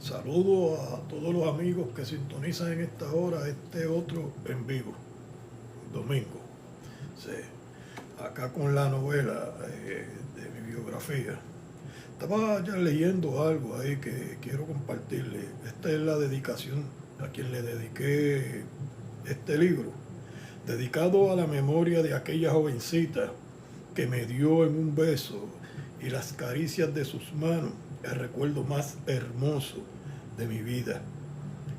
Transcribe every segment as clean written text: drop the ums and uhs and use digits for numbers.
Saludo a todos los amigos que sintonizan en esta hora este otro en vivo, domingo. Sí. Acá con la novela de mi biografía. Estaba ya leyendo algo ahí que quiero compartirle. Esta es la dedicación a quien le dediqué este libro, dedicado a la memoria de aquella jovencita que me dio en un beso y las caricias de sus manos el recuerdo más hermoso de mi vida,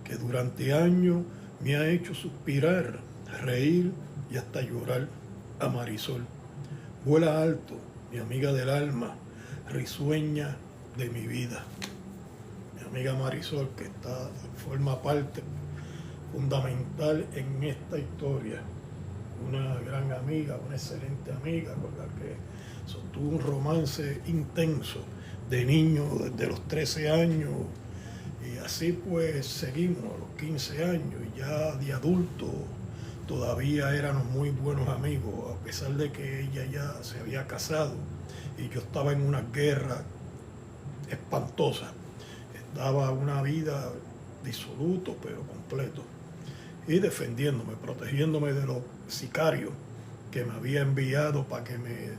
que durante años me ha hecho suspirar, reír y hasta llorar, a Marisol. Vuela alto, mi amiga del alma, risueña de mi vida. Mi amiga Marisol, que forma parte fundamental en esta historia. Una gran amiga, una excelente amiga con la que sostuvo un romance intenso de niño desde los 13 años, y así pues seguimos a los 15 años, y ya de adulto todavía éramos muy buenos amigos, a pesar de que ella ya se había casado y yo estaba en una guerra espantosa. Estaba una vida disoluto pero completo, y defendiéndome, protegiéndome de los sicarios que me había enviado para que me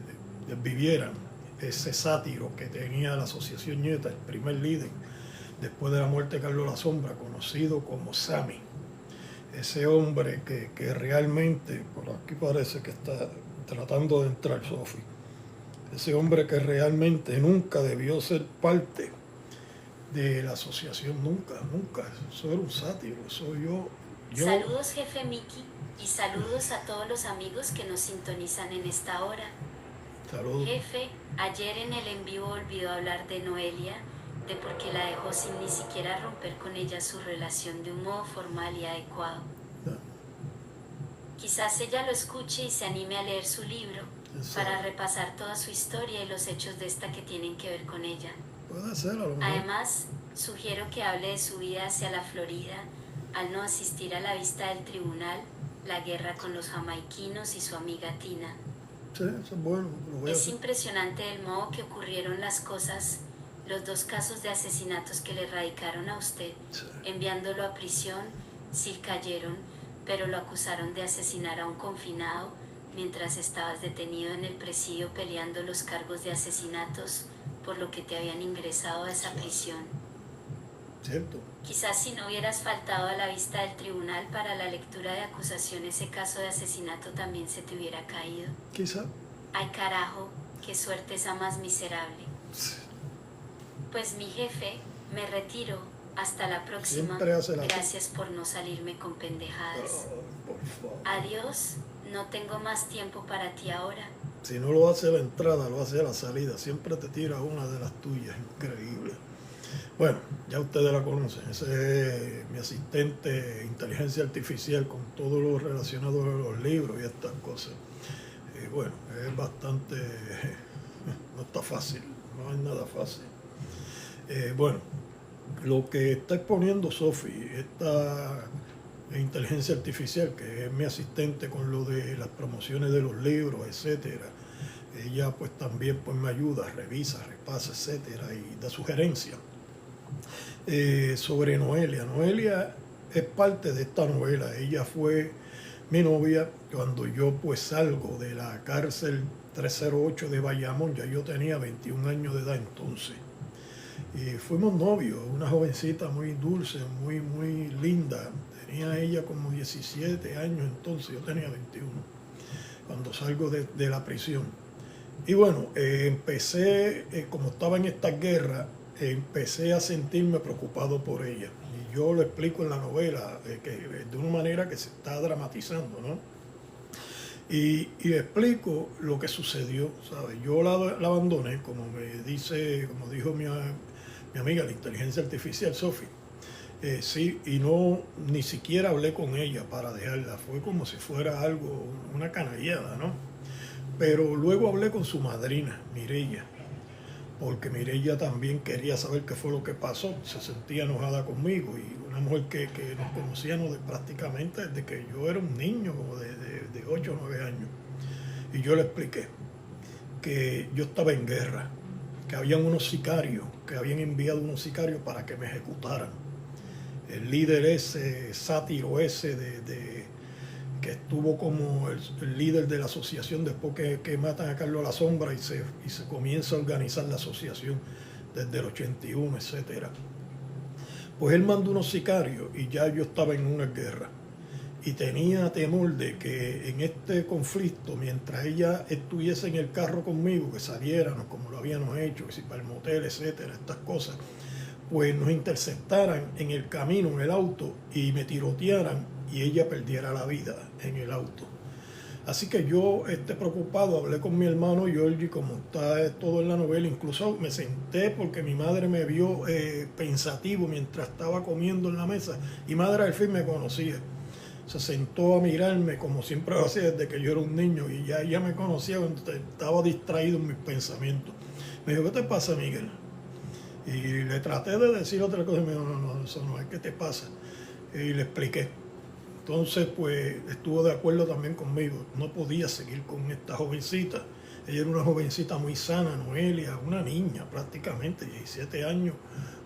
desvivieran. Ese sátiro que tenía la Asociación Nieta, el primer líder después de la muerte de Carlos La Sombra, conocido como Sammy. Ese hombre que realmente, por aquí parece que está tratando de entrar Sofi, ese hombre que realmente nunca debió ser parte de la asociación, nunca, eso era un sátiro, eso yo. Saludos jefe Miki y saludos a todos los amigos que nos sintonizan en esta hora. Saludos. Jefe, ayer en el en vivo olvidó hablar de Noelia, de por qué la dejó sin ni siquiera romper con ella su relación de un modo formal y adecuado. Quizás ella lo escuche y se anime a leer su libro, para repasar toda su historia y los hechos de esta que tienen que ver con ella. Puede ser, a lo mejor. Además, sugiero que hable de su vida hacia la Florida, al no asistir a la vista del tribunal, la guerra con los jamaiquinos y su amiga Tina. Sí, eso es bueno, lo voy a hacer. Impresionante el modo que ocurrieron las cosas, los dos casos de asesinatos que le radicaron a usted, Sí. enviándolo a prisión, sí cayeron, pero lo acusaron de asesinar a un confinado mientras estabas detenido en el presidio peleando los cargos de asesinatos, por lo que te habían ingresado a esa prisión. Cierto. Quizás si no hubieras faltado a la vista del tribunal para la lectura de acusación, ese caso de asesinato también se te hubiera caído. Quizá. Ay carajo, qué suerte esa más miserable. Pues mi jefe, me retiro. Hasta la próxima. Gracias por no salirme con pendejadas. Por favor. Adiós, no tengo más tiempo para ti ahora. Si no lo hace a la entrada, lo hace a la salida. Siempre te tira una de las tuyas, increíble. Bueno, ya ustedes la conocen. Ese es mi asistente de inteligencia artificial con todo lo relacionado a los libros y estas cosas. Bueno, es bastante... no está fácil, no es nada fácil. Bueno, lo que está exponiendo Sofi, esta inteligencia artificial, que es mi asistente con lo de las promociones de los libros, etcétera, ella pues también pues me ayuda, revisa, repasa, etcétera, y da sugerencias. Sobre Noelia. Noelia es parte de esta novela. Ella fue mi novia cuando yo pues salgo de la cárcel 308 de Bayamón. Ya yo tenía 21 años de edad entonces. Y fuimos novios, una jovencita muy dulce, muy linda. Tenía ella como 17 años entonces, yo tenía 21 cuando salgo de la prisión. Y bueno, empecé, como estaba en esta guerra, empecé a sentirme preocupado por ella. Y yo lo explico en la novela, de una manera que se está dramatizando, ¿no? Y explico lo que sucedió, ¿sabes? Yo la abandoné, como dijo mi amiga, la inteligencia artificial, Sofi. Sí, y no, ni siquiera hablé con ella para dejarla. Fue como si fuera algo, una canallada, ¿no? Pero luego hablé con su madrina, Mireya, porque Mireya también quería saber qué fue lo que pasó. Se sentía enojada conmigo, y una mujer que nos conocíamos prácticamente desde que yo era un niño, como de 8 o 9 años. Y yo le expliqué que yo estaba en guerra, que habían unos sicarios, que habían enviado unos sicarios para que me ejecutaran. El líder ese, sátiro ese, que estuvo como el líder de la asociación después que matan a Carlos La Sombra y se comienza a organizar la asociación desde el 81, etcétera. Pues él mandó unos sicarios y ya yo estaba en una guerra. Y tenía temor de que en este conflicto, mientras ella estuviese en el carro conmigo, que saliéramos como lo habíamos hecho, que si para el motel, etcétera, estas cosas, pues nos interceptaran en el camino, en el auto, y me tirotearan y ella perdiera la vida en el auto. Así que yo, preocupado, hablé con mi hermano Georgie, como está todo en la novela. Incluso me senté porque mi madre me vio pensativo mientras estaba comiendo en la mesa, y madre al fin me conocía. Se sentó a mirarme como siempre lo hacía desde que yo era un niño, y ya ella me conocía cuando estaba distraído en mis pensamientos. Me dijo, ¿qué te pasa, Miguel? Y le traté de decir otra cosa y me dijo, no, eso no es, ¿qué te pasa? Y le expliqué. Entonces, pues, estuvo de acuerdo también conmigo. No podía seguir con esta jovencita. Ella era una jovencita muy sana, Noelia, una niña prácticamente, 17 años,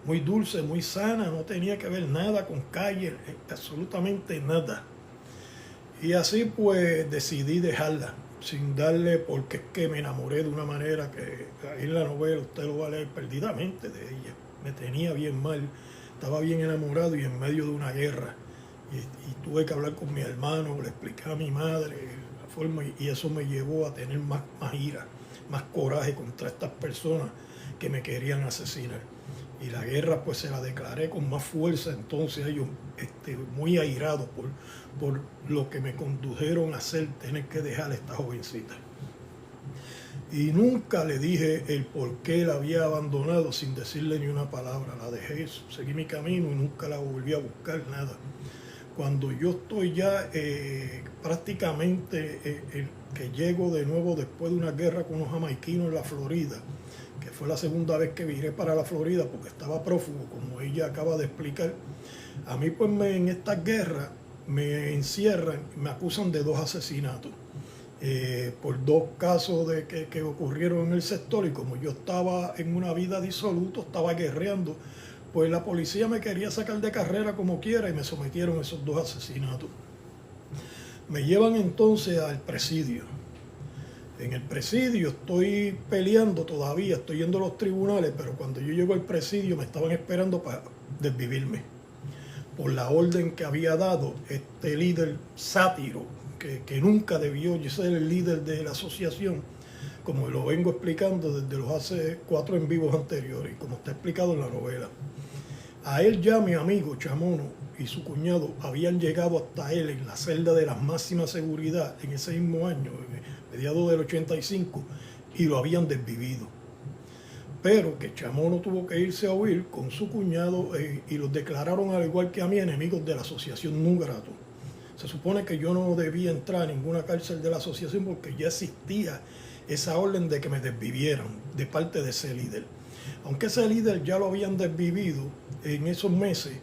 muy dulce, muy sana, no tenía que ver nada con calle, absolutamente nada. Y así pues decidí dejarla, sin darle, porque es que me enamoré de una manera que ahí en la novela usted lo va a leer perdidamente de ella. Me tenía bien mal, estaba bien enamorado y en medio de una guerra. Y tuve que hablar con mi hermano, le expliqué a mi madre la forma, y eso me llevó a tener más ira, más coraje contra estas personas que me querían asesinar. Y la guerra pues se la declaré con más fuerza, entonces ellos muy airados por lo que me condujeron a hacer, tener que dejar a esta jovencita. Y nunca le dije el por qué la había abandonado sin decirle ni una palabra. La dejé, seguí mi camino y nunca la volví a buscar, nada. Cuando yo estoy ya prácticamente que llego de nuevo después de una guerra con unos jamaiquinos en la Florida, que fue la segunda vez que viré para la Florida porque estaba prófugo, como ella acaba de explicar. A mí pues en estas guerras me encierran, me acusan de 2 asesinatos, por 2 casos que ocurrieron en el sector, y como yo estaba en una vida disoluta, estaba guerreando, pues la policía me quería sacar de carrera como quiera y me sometieron a esos 2 asesinatos. Me llevan entonces al presidio. En el presidio estoy peleando todavía, estoy yendo a los tribunales, pero cuando yo llego al presidio me estaban esperando para desvivirme. Por la orden que había dado este líder sátiro, que nunca debió ser el líder de la asociación, como lo vengo explicando desde los hace 4 en vivos anteriores, y como está explicado en la novela. A él ya mi amigo Chamono y su cuñado habían llegado hasta él en la celda de la máxima seguridad en ese mismo año, mediados del 85, y lo habían desvivido. Pero que Chamono tuvo que irse a huir con su cuñado y los declararon, al igual que a mí, enemigos de la asociación No Grato. Se supone que yo no debía entrar a ninguna cárcel de la asociación porque ya existía esa orden de que me desvivieran de parte de ese líder. Aunque ese líder ya lo habían desvivido en esos meses,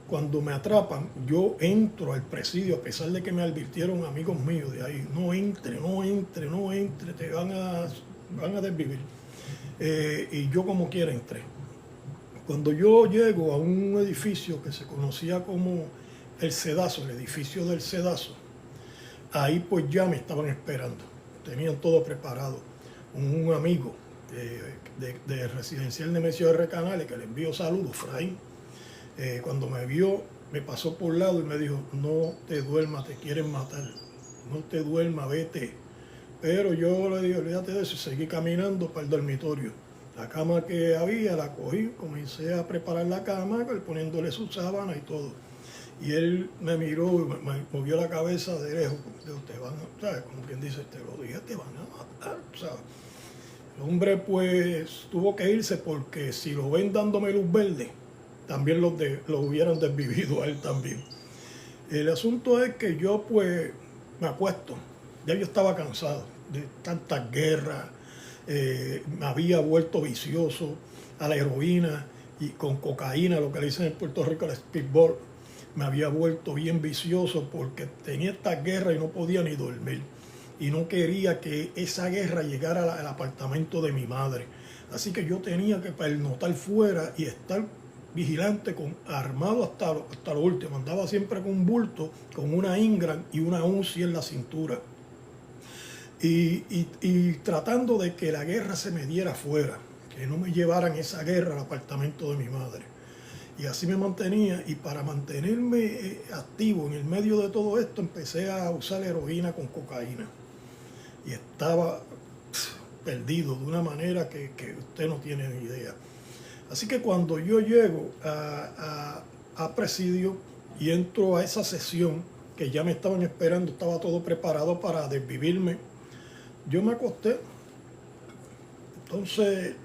cuando me atrapan, yo entro al presidio, a pesar de que me advirtieron amigos míos de ahí, no entre, te van a desvivir. Y yo como quiera entré. Cuando yo llego a un edificio que se conocía como el Cedazo, el edificio del Cedazo, ahí pues ya me estaban esperando, tenían todo preparado. Un amigo de Residencial Nemesio R. Canales, que le envío saludos, Fraín, cuando me vio, me pasó por lado y me dijo, no te duermas, te quieren matar, no te duermas, vete. Pero yo le dije, olvídate de eso, y seguí caminando para el dormitorio. La cama que había la cogí, comencé a preparar la cama, poniéndole su sábana y todo. Y él me miró y me movió la cabeza de lejos, te van a, ¿sabes? Como quien dice, te lo dije, te van a matar, ¿sabes? El hombre pues tuvo que irse porque si lo ven dándome luz verde, también lo hubieran desvivido a él también. El asunto es que yo pues me acuesto, ya yo estaba cansado de tantas guerras, me había vuelto vicioso a la heroína y con cocaína, lo que le dicen en Puerto Rico el speedball, me había vuelto bien vicioso porque tenía esta guerra y no podía ni dormir. Y no quería que esa guerra llegara al apartamento de mi madre. Así que yo tenía que pernotar fuera y estar vigilante, armado hasta lo último. Andaba siempre con un bulto, con una Ingram y una Uzi en la cintura. Y tratando de que la guerra se me diera fuera, que no me llevaran esa guerra al apartamento de mi madre. Y así me mantenía, y para mantenerme activo en el medio de todo esto, empecé a usar heroína con cocaína. Y estaba perdido de una manera que usted no tiene ni idea. Así que cuando yo llego a presidio y entro a esa sesión, que ya me estaban esperando, estaba todo preparado para desvivirme, yo me acosté. Entonces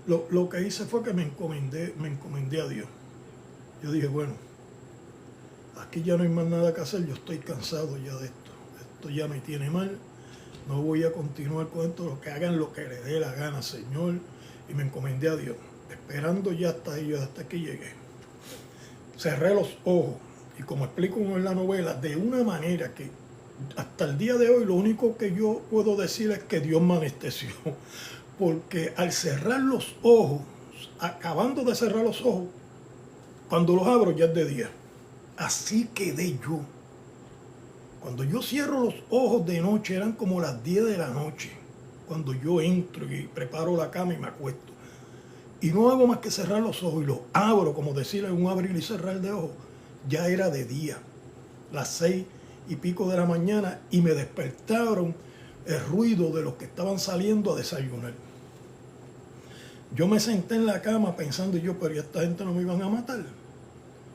lo que hice fue que me encomendé a Dios. Yo dije, bueno, aquí ya no hay más nada que hacer, yo estoy cansado ya de esto. Esto ya me tiene mal, no voy a continuar con esto, lo que hagan lo que le dé la gana, Señor. Y me encomendé a Dios, esperando ya hasta que llegué. Cerré los ojos, y como explico en la novela, de una manera que hasta el día de hoy lo único que yo puedo decir es que Dios me anestesió. Porque al cerrar los ojos, acabando de cerrar los ojos, cuando los abro ya es de día. Así quedé yo. Cuando yo cierro los ojos de noche, eran como las 10 de la noche. Cuando yo entro y preparo la cama y me acuesto. Y no hago más que cerrar los ojos y los abro, como decirle un abrir y cerrar de ojos. Ya era de día, las 6:00 de la mañana, y me despertaron el ruido de los que estaban saliendo a desayunar. Yo me senté en la cama pensando, pero esta gente no me iban a matar.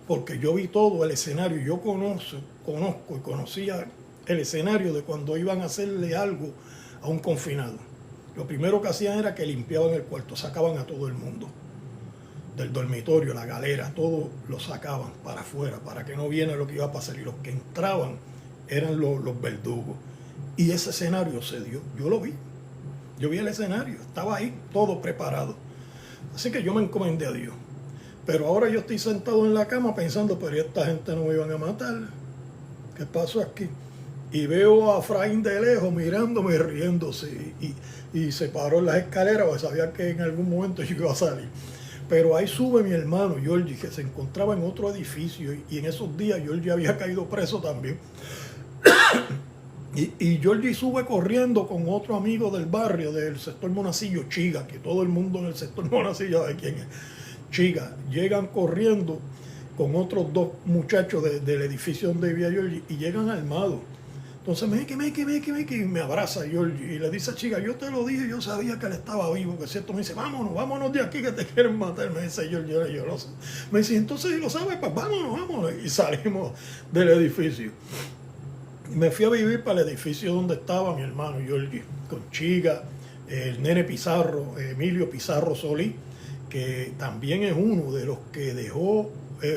Porque yo vi todo el escenario, yo conozco y conocía el escenario de cuando iban a hacerle algo a un confinado. Lo primero que hacían era que limpiaban el cuarto, sacaban a todo el mundo del dormitorio, la galera, todo lo sacaban para afuera, para que no viera lo que iba a pasar. Y los que entraban eran los verdugos. Y ese escenario se dio, yo lo vi. Yo vi el escenario, estaba ahí, todo preparado. Así que yo me encomendé a Dios. Pero ahora yo estoy sentado en la cama pensando, pero esta gente no me iban a matar. ¿Qué pasó aquí? Y veo a Efraín de lejos mirándome y riéndose. Y se paró en las escaleras, porque sabía que en algún momento yo iba a salir. Pero ahí sube mi hermano Georgie, que se encontraba en otro edificio. Y en esos días Georgie había caído preso también. Y Georgie sube corriendo con otro amigo del barrio, del sector Monacillo, Chiga, que todo el mundo en el sector Monacillo sabe quién es. Chiga, llegan corriendo con otros 2 muchachos del edificio donde vivía Georgie y llegan armados. Entonces me abraza Georgie y le dice a Chiga, yo te lo dije, yo sabía que él estaba vivo, que es cierto. Me dice, vámonos de aquí que te quieren matar. Me dice Georgie, yo lo sé. Me dice, entonces si lo sabes, pues vámonos. Y salimos del edificio. Me fui a vivir para el edificio donde estaba mi hermano Georgie, con Chiga, el nene Pizarro, Emilio Pizarro Solí, que también es uno de los que dejó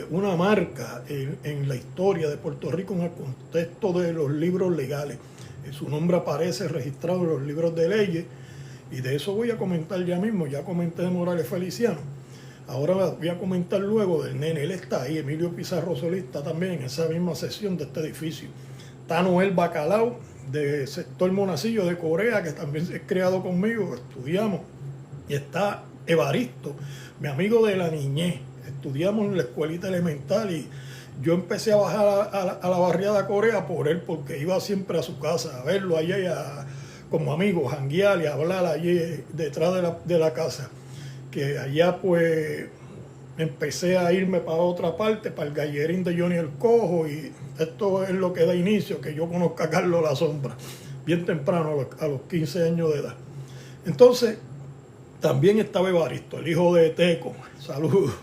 una marca en la historia de Puerto Rico en el contexto de los libros legales. Su nombre aparece registrado en los libros de leyes, y de eso voy a comentar ya mismo. Ya comenté de Morales Feliciano. Ahora voy a comentar luego del nene. Él está ahí, Emilio Pizarro Solí está también en esa misma sesión de este edificio. Está Noel Bacalao, de sector Monacillo de Corea, que también es criado conmigo, estudiamos. Y está Evaristo, mi amigo de la niñez. Estudiamos en la escuelita elemental y yo empecé a bajar a la barriada Corea por él, porque iba siempre a su casa a verlo allá como amigo, janguear y hablar allí detrás de la casa. Que allá pues empecé a irme para otra parte, para el gallerín de Johnny el Cojo, y esto es lo que da inicio, que yo conozco a Carlos La Sombra, bien temprano, a los 15 años de edad. Entonces, también estaba Evaristo, el hijo de Teco, saludos.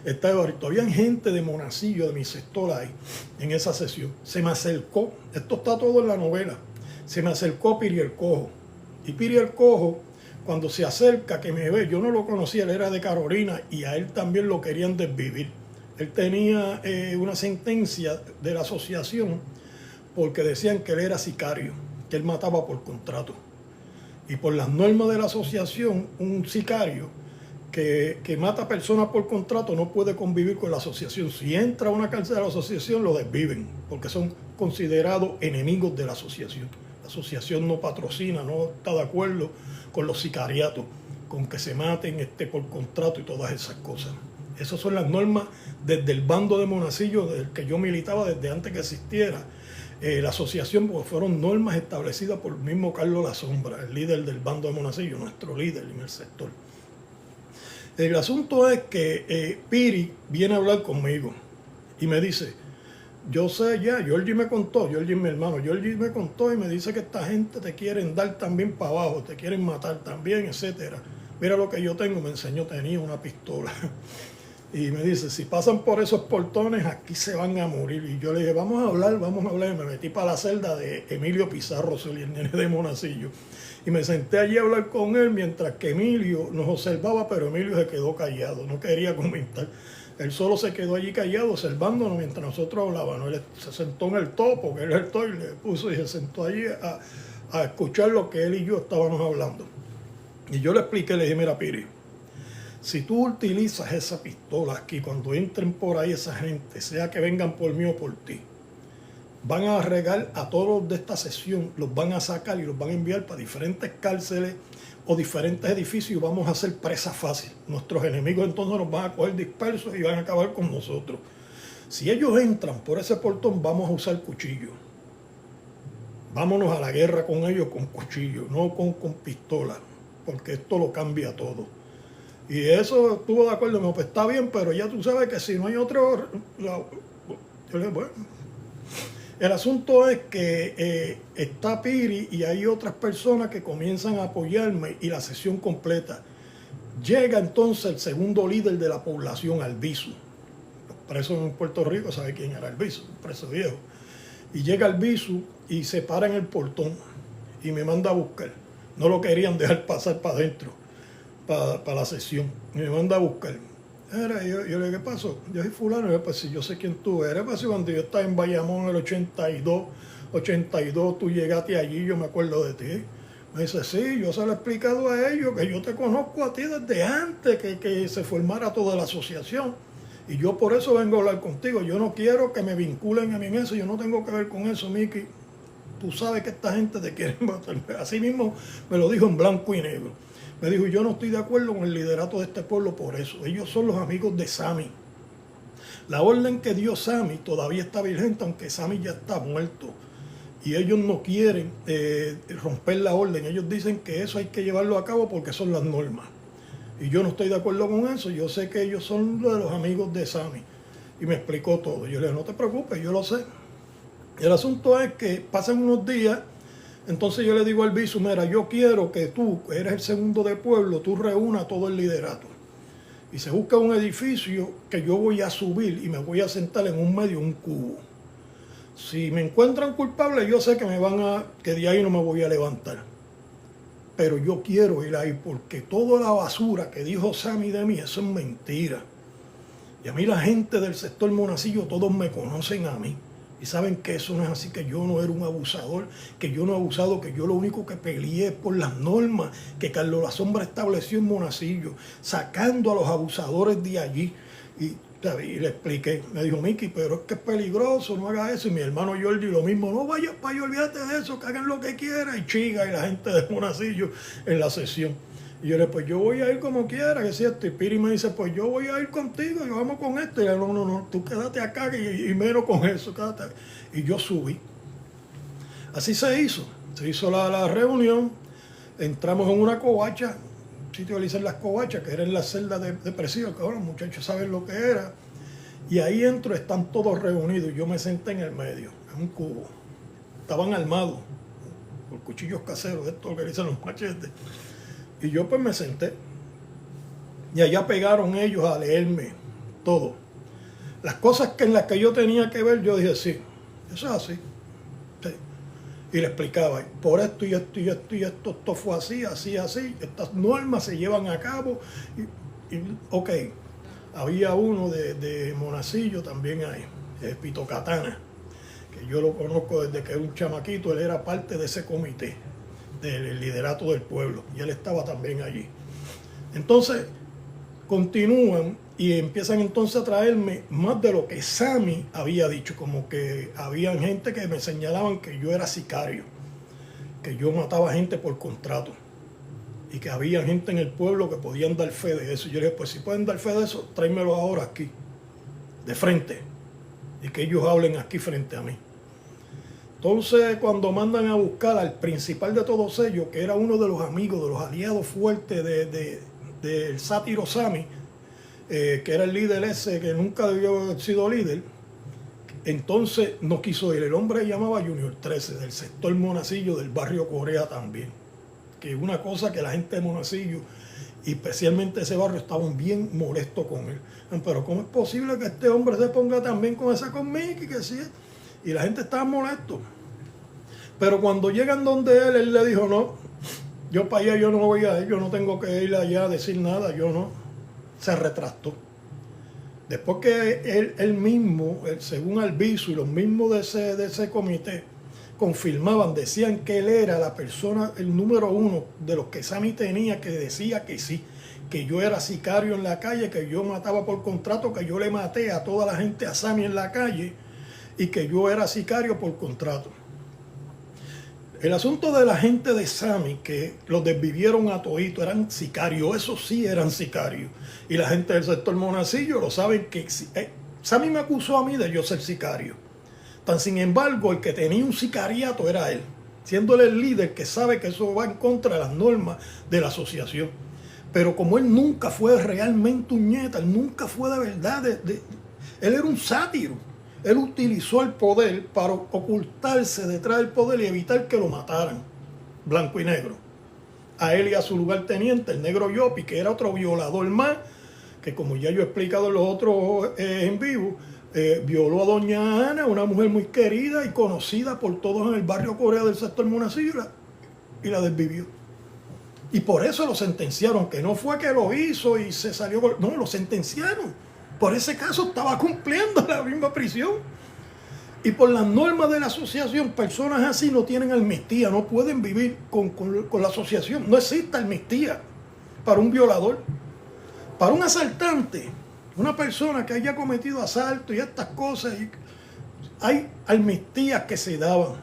Está Evaristo. Habían gente de Monacillo, de mi sector ahí, en esa sesión. Se me acercó, esto está todo en la novela, se me acercó Piri el Cojo. Y Piri el Cojo, cuando se acerca, que me ve, yo no lo conocía, él era de Carolina y a él también lo querían desvivir. Él tenía una sentencia de la asociación porque decían que él era sicario, que él mataba por contrato. Y por las normas de la asociación, un sicario que mata personas por contrato no puede convivir con la asociación. Si entra a una cárcel de la asociación, lo desviven, porque son considerados enemigos de la asociación. La asociación no patrocina, no está de acuerdo con los sicariatos. con que se maten por contrato y todas esas cosas. Esas son las normas desde el bando de Monacillo, del que yo militaba desde antes que existiera la asociación, porque fueron normas establecidas por el mismo Carlos La Sombra, el líder del bando de Monacillo, nuestro líder en el sector. El asunto es que Piri viene a hablar conmigo y me dice, yo sé ya, Georgie me contó, Georgie es mi hermano, Georgie me contó y me dice que esta gente te quieren dar también para abajo, te quieren matar también, etcétera. Mira lo que yo tengo, me enseñó, tenía una pistola. Y me dice, si pasan por esos portones, aquí se van a morir. Y yo le dije, vamos a hablar. Y me metí para la celda de Emilio Pizarro, el nene de Monacillo. Y me senté allí a hablar con él, mientras que Emilio nos observaba, pero Emilio se quedó callado, no quería comentar. Él solo se quedó allí callado, observándonos mientras nosotros hablábamos. Él se sentó en el topo, que él es el toy, le puso y se sentó allí a escuchar lo que él y yo estábamos hablando. Y yo le expliqué, le dije, mira, Piri, si tú utilizas esa pistola aquí, cuando entren por ahí esa gente, sea que vengan por mí o por ti, van a regar a todos de esta sesión, los van a sacar y los van a enviar para diferentes cárceles o diferentes edificios y vamos a hacer presa fácil. Nuestros enemigos entonces nos van a coger dispersos y van a acabar con nosotros. Si ellos entran por ese portón, vamos a usar cuchillos. Vámonos a la guerra con ellos con cuchillos, no con pistolas, porque esto lo cambia todo. Y eso estuvo de acuerdo, me dijo, pues está bien, pero ya tú sabes que si no hay otro... Yo le dije, bueno. El asunto es que está Piri y hay otras personas que comienzan a apoyarme y la sesión completa. Llega entonces el segundo líder de la población, Albizu. Los presos en Puerto Rico saben quién era Albizu, un preso viejo. Y llega Albizu y se para en el portón y me manda a buscar. No lo querían dejar pasar para adentro, para la sesión. Y me manda a buscar. Yo le dije, ¿qué pasó? Yo soy fulano. Y yo, pues si yo sé quién tú eres. Pues si cuando yo estaba en Bayamón en el 82, tú llegaste allí, yo me acuerdo de ti. Me dice, sí, yo se lo he explicado a ellos, que yo te conozco a ti desde antes que se formara toda la asociación. Y yo por eso vengo a hablar contigo. Yo no quiero que me vinculen a mí en eso. Yo no tengo que ver con eso, Mickey. Tú sabes que esta gente te quiere matar. Así mismo me lo dijo en blanco y negro. Me dijo, yo no estoy de acuerdo con el liderato de este pueblo por eso. Ellos son los amigos de Sammy. La orden que dio Sammy todavía está vigente, aunque Sammy ya está muerto. Y ellos no quieren romper la orden. Ellos dicen que eso hay que llevarlo a cabo porque son las normas. Y yo no estoy de acuerdo con eso. Yo sé que ellos son de los amigos de Sammy. Y me explicó todo. Yo le dije, no te preocupes, yo lo sé. El asunto es que pasan unos días. Entonces yo le digo al Albizu, mira, yo quiero que tú, que eres el segundo de pueblo, tú reúnas todo el liderato. Y se busca un edificio que yo voy a subir y me voy a sentar en un medio, un cubo. Si me encuentran culpable, yo sé que que de ahí no me voy a levantar. Pero yo quiero ir ahí porque toda la basura que dijo Sammy de mí, eso es mentira. Y a mí la gente del sector Monacillo, todos me conocen a mí. Y saben que eso no es así, que yo no era un abusador, que yo no he abusado, que yo lo único que peleé es por las normas que Carlos La Sombra estableció en Monacillo, sacando a los abusadores de allí. Y le expliqué, me dijo, Mickey, pero es que es peligroso, no haga eso. Y mi hermano Georgie lo mismo, no vayas para allá, olvídate de eso, que hagan lo que quieran. Y Chiga y la gente de Monacillo en la sesión. Y yo le dije, pues yo voy a ir como quiera, que es cierto. Y Piri me dice, pues yo voy a ir contigo y vamos con esto. Y yo, no, tú quédate acá y menos con eso, quédate acá. Y yo subí. Así se hizo la reunión, entramos en una covacha, un sitio que le dicen las covachas, que era en la celda de presidio, que ahora los muchachos saben lo que era. Y ahí entro, están todos reunidos, yo me senté en el medio, en un cubo. Estaban armados, por cuchillos caseros, esto que le dicen los machetes. Y yo pues me senté. Y allá pegaron ellos a leerme todo. Las cosas en las que yo tenía que ver, yo dije, sí, eso es así. Sí. Y le explicaba, por esto y esto y esto y esto fue así, así, así. Estas normas se llevan a cabo. Ok, había uno de Monacillo también ahí, Pito Catana, que yo lo conozco desde que era un chamaquito, él era parte de ese comité del liderato del pueblo, y él estaba también allí. Entonces continúan y empiezan entonces a traerme más de lo que Sammy había dicho, como que había gente que me señalaban que yo era sicario, que yo mataba gente por contrato. y que había gente en el pueblo que podían dar fe de eso. Y yo le dije, pues si pueden dar fe de eso, tráemelo ahora aquí, de frente, y que ellos hablen aquí frente a mí. Entonces, cuando mandan a buscar al principal de todos ellos, que era uno de los amigos, de los aliados fuertes del sátiro Sami, que era el líder ese, que nunca debió haber sido líder, entonces no quiso ir. El hombre se llamaba Junior 13, del sector Monacillo, del barrio Corea también. Que una cosa que la gente de Monacillo, y especialmente ese barrio, estaban bien molestos con él. Pero ¿cómo es posible que este hombre se ponga también con esa conmigo? Que sí, y la gente estaba molesto. Pero cuando llegan donde él le dijo, no, yo para allá yo no voy a ir, yo no tengo que ir allá a decir nada, yo no. Se retractó. Después que él mismo, según Albizu y los mismos de ese comité, confirmaban, decían que él era la persona, el número uno de los que Sami tenía, que decía que sí, que yo era sicario en la calle, que yo mataba por contrato, que yo le maté a toda la gente a Sami en la calle y que yo era sicario por contrato. El asunto de la gente de Sami, que los desvivieron a todito, eran sicarios, esos sí eran sicarios. Y la gente del sector Monacillo lo saben que Sami me acusó a mí de yo ser sicario. Tan sin embargo, el que tenía un sicariato era él, siendo él el líder que sabe que eso va en contra de las normas de la asociación. Pero como él nunca fue realmente un ñeta, él nunca fue de verdad, él era un sátiro. Él utilizó el poder para ocultarse detrás del poder y evitar que lo mataran, blanco y negro. A él y a su lugarteniente, el negro Yopi, que era otro violador más, que como ya yo he explicado en los otros en vivo, violó a doña Ana, una mujer muy querida y conocida por todos en el barrio Corea del sector Monacillo, y la desvivió. Y por eso lo sentenciaron, que no fue que lo hizo y se salió, no, lo sentenciaron. Por ese caso estaba cumpliendo la misma prisión. Y por las normas de la asociación, personas así no tienen amnistía, no pueden vivir con la asociación. No existe amnistía para un violador. Para un asaltante, una persona que haya cometido asalto y estas cosas, hay amnistías que se daban.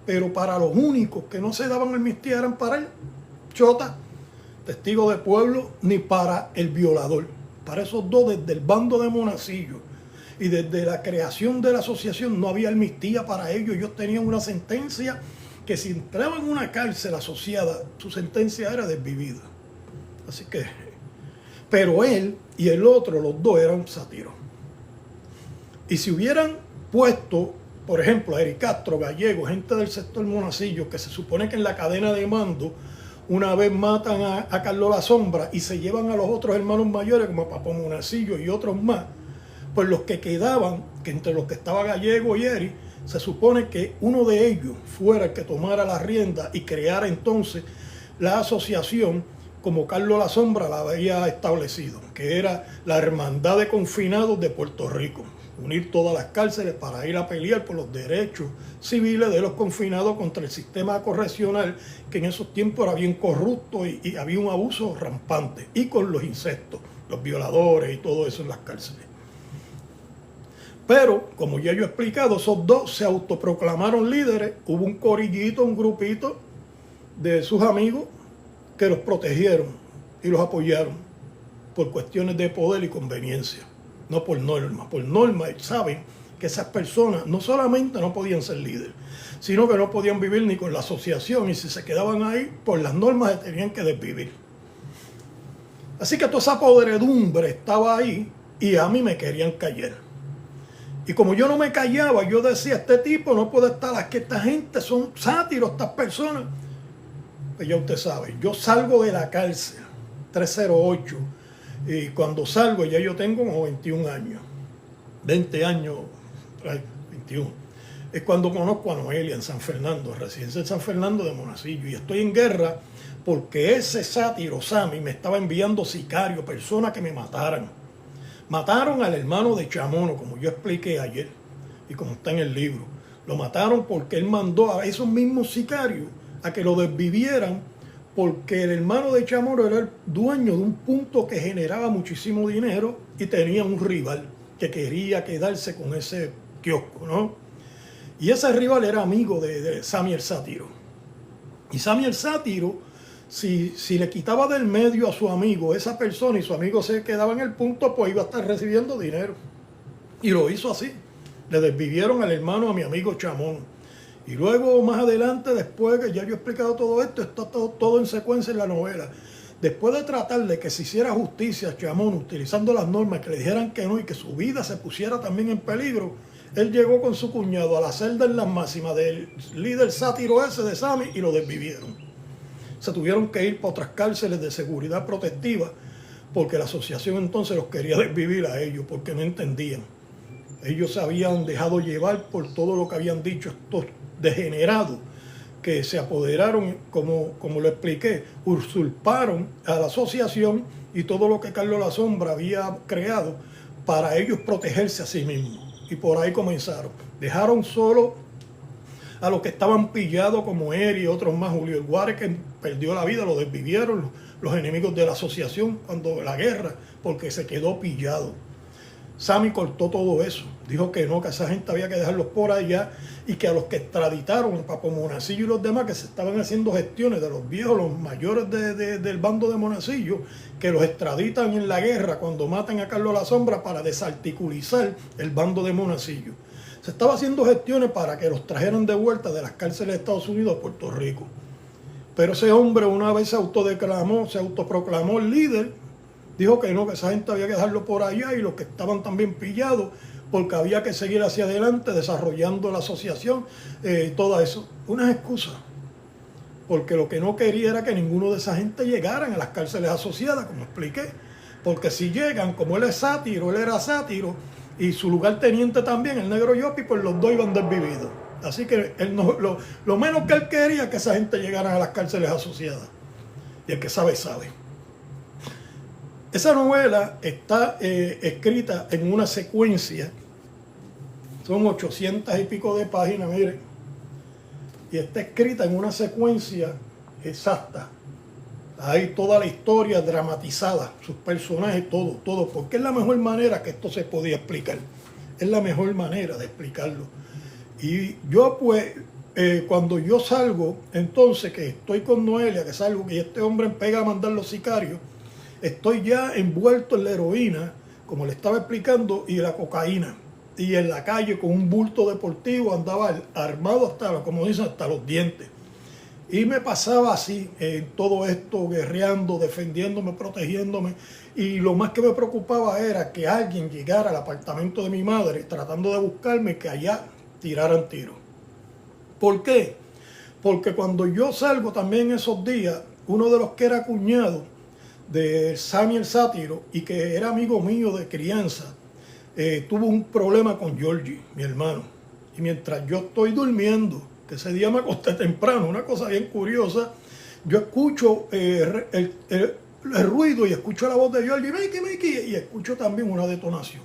Pero para los únicos que no se daban amnistía eran para el chota, testigo de pueblo, ni para el violador. Para esos dos, desde el bando de Monacillo y desde la creación de la asociación, no había amnistía para ellos. Ellos tenían una sentencia que si entraban en una cárcel asociada, su sentencia era desvivida. Así que, pero él y el otro, los dos eran sátiros. Y si hubieran puesto, por ejemplo, a Eric Castro, Gallego, gente del sector Monacillo, que se supone que en la cadena de mando, una vez matan a Carlos La Sombra y se llevan a los otros hermanos mayores, como a Papá Monacillo y otros más, pues los que quedaban, que entre los que estaba Gallego y Eri, se supone que uno de ellos fuera el que tomara la rienda y creara entonces la asociación como Carlos La Sombra la había establecido, que era la Hermandad de Confinados de Puerto Rico. Unir todas las cárceles para ir a pelear por los derechos civiles de los confinados contra el sistema correccional, que en esos tiempos era bien corrupto y había un abuso rampante, y con los incestos, los violadores y todo eso en las cárceles. Pero, como ya yo he explicado, esos dos se autoproclamaron líderes. Hubo un corillito, un grupito de sus amigos que los protegieron y los apoyaron por cuestiones de poder y conveniencia. No por norma. Por norma saben que esas personas no solamente no podían ser líderes, sino que no podían vivir ni con la asociación, y si se quedaban ahí, por las normas se tenían que desvivir. Así que toda esa podredumbre estaba ahí y a mí me querían callar. Y como yo no me callaba, yo decía, este tipo no puede estar aquí, esta gente son sátiros, estas personas. Pues ya usted sabe, yo salgo de la cárcel, 308, y cuando salgo ya yo tengo como 21 años, 20 años, 21. Es cuando conozco a Noelia en San Fernando, residencia en San Fernando de Monacillo, y estoy en guerra porque ese sátiro Sami me estaba enviando sicarios, personas que me mataran. Mataron al hermano de Chamono, como yo expliqué ayer, y como está en el libro. Lo mataron porque él mandó a esos mismos sicarios a que lo desvivieran, porque el hermano de Chamorro era el dueño de un punto que generaba muchísimo dinero y tenía un rival que quería quedarse con ese kiosco, ¿no? Y ese rival era amigo de Sami el Sátiro. Y Sami el Sátiro si le quitaba del medio a su amigo esa persona y su amigo se quedaba en el punto, pues iba a estar recibiendo dinero. Y lo hizo así. Le desvivieron al hermano a mi amigo Chamón. Y luego más adelante, después que ya yo he explicado todo esto, está todo en secuencia en la novela. Después de tratar de que se hiciera justicia a Chamón utilizando las normas, que le dijeran que no y que su vida se pusiera también en peligro, él llegó con su cuñado a la celda en las máximas del líder sátiro ese de Sammy y lo desvivieron. Se tuvieron que ir para otras cárceles de seguridad protectiva porque la asociación entonces los quería desvivir a ellos porque no entendían. Ellos se habían dejado llevar por todo lo que habían dicho estos degenerados que se apoderaron, como lo expliqué, usurparon a la asociación y todo lo que Carlos La Sombra había creado para ellos protegerse a sí mismos. Y por ahí comenzaron. Dejaron solo a los que estaban pillados como él y otros más. Julio Guárez, que perdió la vida, lo desvivieron los enemigos de la asociación cuando la guerra, porque se quedó pillado. Sammy cortó todo eso. Dijo que no, que a esa gente había que dejarlos por allá y que a los que extraditaron, el Papo Monacillo y los demás, que se estaban haciendo gestiones de los viejos, los mayores del bando de Monacillo, que los extraditan en la guerra cuando matan a Carlos La Sombra para desarticulizar el bando de Monacillo. Se estaba haciendo gestiones para que los trajeran de vuelta de las cárceles de Estados Unidos a Puerto Rico. Pero ese hombre una vez se autoproclamó el líder, dijo que no, que esa gente había que dejarlo por allá y los que estaban también pillados, porque había que seguir hacia adelante desarrollando la asociación, todo eso. Unas excusas, porque lo que no quería era que ninguno de esa gente llegaran a las cárceles asociadas, como expliqué, porque si llegan, como él es sátiro, él era sátiro, y su lugarteniente también, el negro Yopi, pues los dos iban desvividos. Así que él no, lo menos que él quería es que esa gente llegara a las cárceles asociadas. Y el que sabe, sabe. Esa novela está escrita en una secuencia, son 800 y pico de páginas, miren, y está escrita en una secuencia exacta. Hay toda la historia dramatizada, sus personajes, todo, porque es la mejor manera que esto se podía explicar. Es la mejor manera de explicarlo. Y yo pues, cuando yo salgo, entonces que estoy con Noelia, que salgo y este hombre pega a mandar los sicarios, estoy ya envuelto en la heroína, como le estaba explicando, y la cocaína. Y en la calle con un bulto deportivo andaba armado hasta, como dicen, hasta los dientes. Y me pasaba así, en todo esto, guerreando, defendiéndome, protegiéndome. Y lo más que me preocupaba era que alguien llegara al apartamento de mi madre tratando de buscarme y que allá tiraran tiro. ¿Por qué? Porque cuando yo salgo también esos días, uno de los que era cuñado de Sammy el Sátiro y que era amigo mío de crianza, tuvo un problema con Georgie, mi hermano. Y mientras yo estoy durmiendo, que ese día me acosté temprano, una cosa bien curiosa, yo escucho el ruido y escucho la voz de Georgie, Mikey, y escucho también una detonación.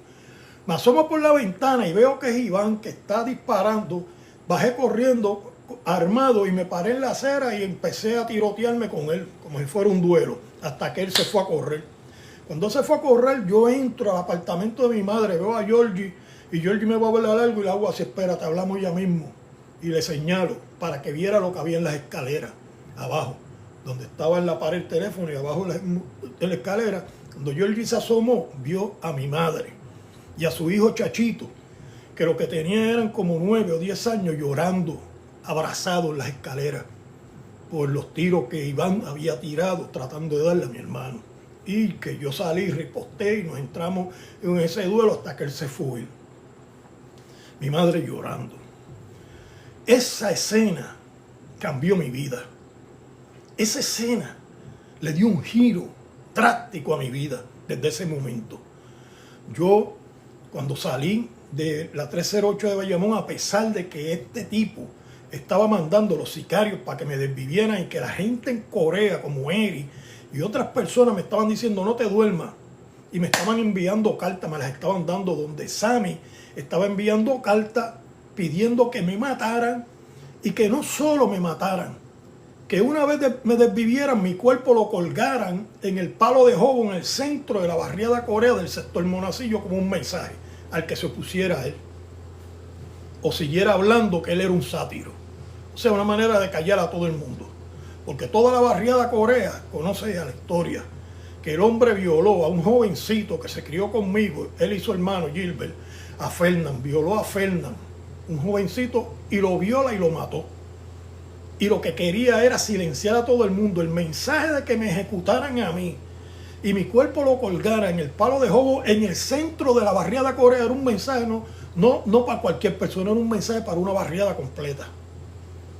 Me asomo por la ventana y veo que es Iván que está disparando. Bajé corriendo armado y me paré en la acera y empecé a tirotearme con él, como si fuera un duelo, hasta que él se fue a correr. Cuando se fue a correr, yo entro al apartamento de mi madre, veo a Georgie y Georgie me va a hablar algo y le hago así, espérate, hablamos ya mismo. Y le señalo para que viera lo que había en las escaleras, abajo, donde estaba en la pared el teléfono y abajo de la escalera. Cuando Georgie se asomó, vio a mi madre y a su hijo Chachito, que lo que tenía eran como 9 o 10 años llorando, abrazados en las escaleras, por los tiros que Iván había tirado tratando de darle a mi hermano. Y que yo salí, riposté y nos entramos en ese duelo hasta que él se fue. Mi madre llorando. Esa escena cambió mi vida. Esa escena le dio un giro drástico a mi vida desde ese momento. Yo, cuando salí de la 308 de Bayamón, a pesar de que este tipo estaba mandando los sicarios para que me desvivieran y que la gente en Corea, como Eri y otras personas, me estaban diciendo no te duermas, y me estaban enviando cartas, me las estaban dando, donde Sammy estaba enviando cartas pidiendo que me mataran, y que no solo me mataran, que una vez me desvivieran, mi cuerpo lo colgaran en el palo de jobo en el centro de la barriada Corea del sector Monacillo como un mensaje al que se opusiera a él o siguiera hablando que él era un sátiro. O sea, una manera de callar a todo el mundo. porque toda la barriada Corea conoce ya la historia, que el hombre violó a un jovencito que se crió conmigo, él y su hermano Gilbert, a Fernán, violó a Fernán, un jovencito, y lo viola y lo mató. Y lo que quería era silenciar a todo el mundo. El mensaje de que me ejecutaran a mí y mi cuerpo lo colgara en el palo de jobo en el centro de la barriada Corea era un mensaje no para cualquier persona, era un mensaje para una barriada completa.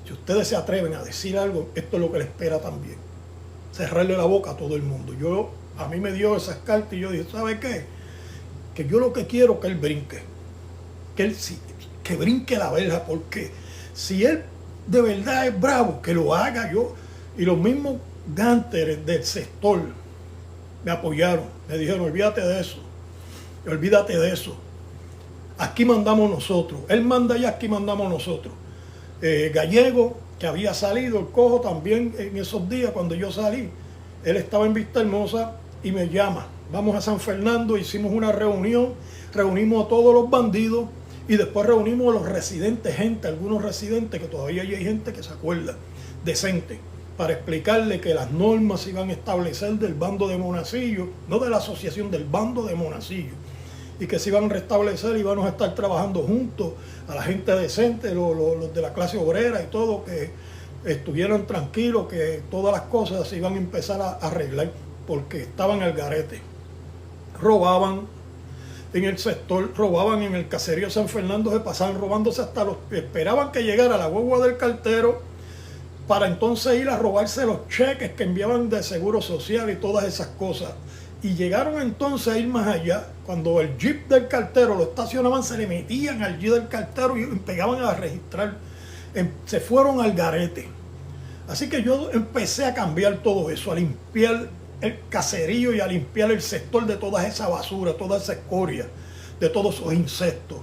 Si ustedes se atreven a decir algo, esto es lo que les espera también. Cerrarle la boca a todo el mundo. A mí me dio esas cartas y yo dije, ¿sabe qué? Que yo lo que quiero es que él brinque. Que brinque la verja, porque si él de verdad es bravo, que lo haga yo. Y los mismos gánteres del sector me apoyaron, me dijeron, olvídate de eso, aquí mandamos nosotros, él manda allá, aquí mandamos nosotros. Gallego, que había salido, el cojo también en esos días cuando yo salí, él estaba en Vista Hermosa y me llama, vamos a San Fernando, hicimos una reunión, reunimos a todos los bandidos y después reunimos a los residentes, algunos residentes que todavía hay gente que se acuerda, decente, para explicarle que las normas se iban a establecer del bando de Monacillo, no de la asociación, del bando de Monacillo, y que se iban a restablecer y íbamos a estar trabajando juntos a la gente decente, los de la clase obrera y todo, que estuvieran tranquilos, que todas las cosas se iban a empezar a arreglar, porque estaban al garete. Robaban en el sector, robaban en el caserío San Fernando, se pasaban robándose hasta esperaban que llegara la guagua del cartero para entonces ir a robarse los cheques que enviaban de Seguro Social y todas esas cosas. Y llegaron entonces a ir más allá, cuando el jeep del cartero lo estacionaban, se le metían al jeep del cartero y pegaban a registrar. Se fueron al garete. Así que yo empecé a cambiar todo eso, a limpiar el caserío y a limpiar el sector de toda esa basura, toda esa escoria, de todos esos insectos.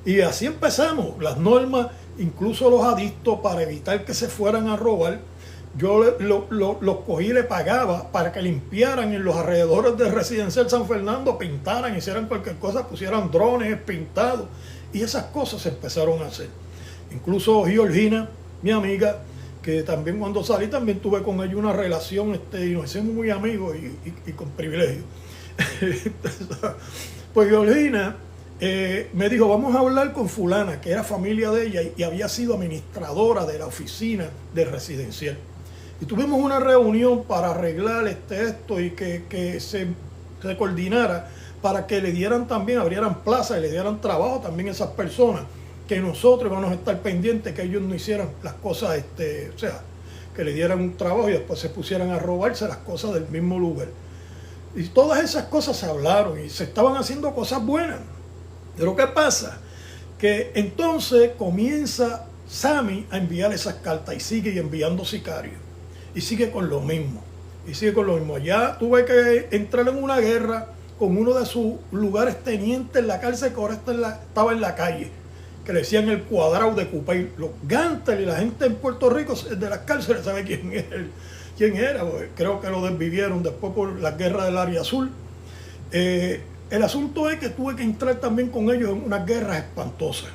Y así empezamos, las normas, incluso los adictos, para evitar que se fueran a robar, yo los cogí y le pagaba para que limpiaran en los alrededores del residencial San Fernando, pintaran, hicieran cualquier cosa, pusieran drones pintados, y esas cosas se empezaron a hacer. Incluso Georgina, mi amiga, que también cuando salí también tuve con ella una relación y nos hicimos muy amigos y con privilegio. Pues Georgina me dijo, vamos a hablar con fulana, que era familia de ella y había sido administradora de la oficina de residencial. Y tuvimos una reunión para arreglar esto y que se coordinara para que le dieran también, abrieran plazas y le dieran trabajo también a esas personas, que nosotros vamos a estar pendientes que ellos no hicieran las cosas, o sea, que le dieran un trabajo y después se pusieran a robarse las cosas del mismo lugar. Y todas esas cosas se hablaron y se estaban haciendo cosas buenas. Pero ¿qué pasa? Que entonces comienza Sammy a enviar esas cartas y sigue enviando sicarios. Y sigue con lo mismo. Ya tuve que entrar en una guerra con uno de sus lugares tenientes en la cárcel, que ahora estaba en la calle, que le decían el cuadrado de Cupey. Los gánteres y la gente en Puerto Rico de las cárceles sabe quién era. Creo que lo desvivieron después por la guerra del área azul. El asunto es que tuve que entrar también con ellos en unas guerras espantosas.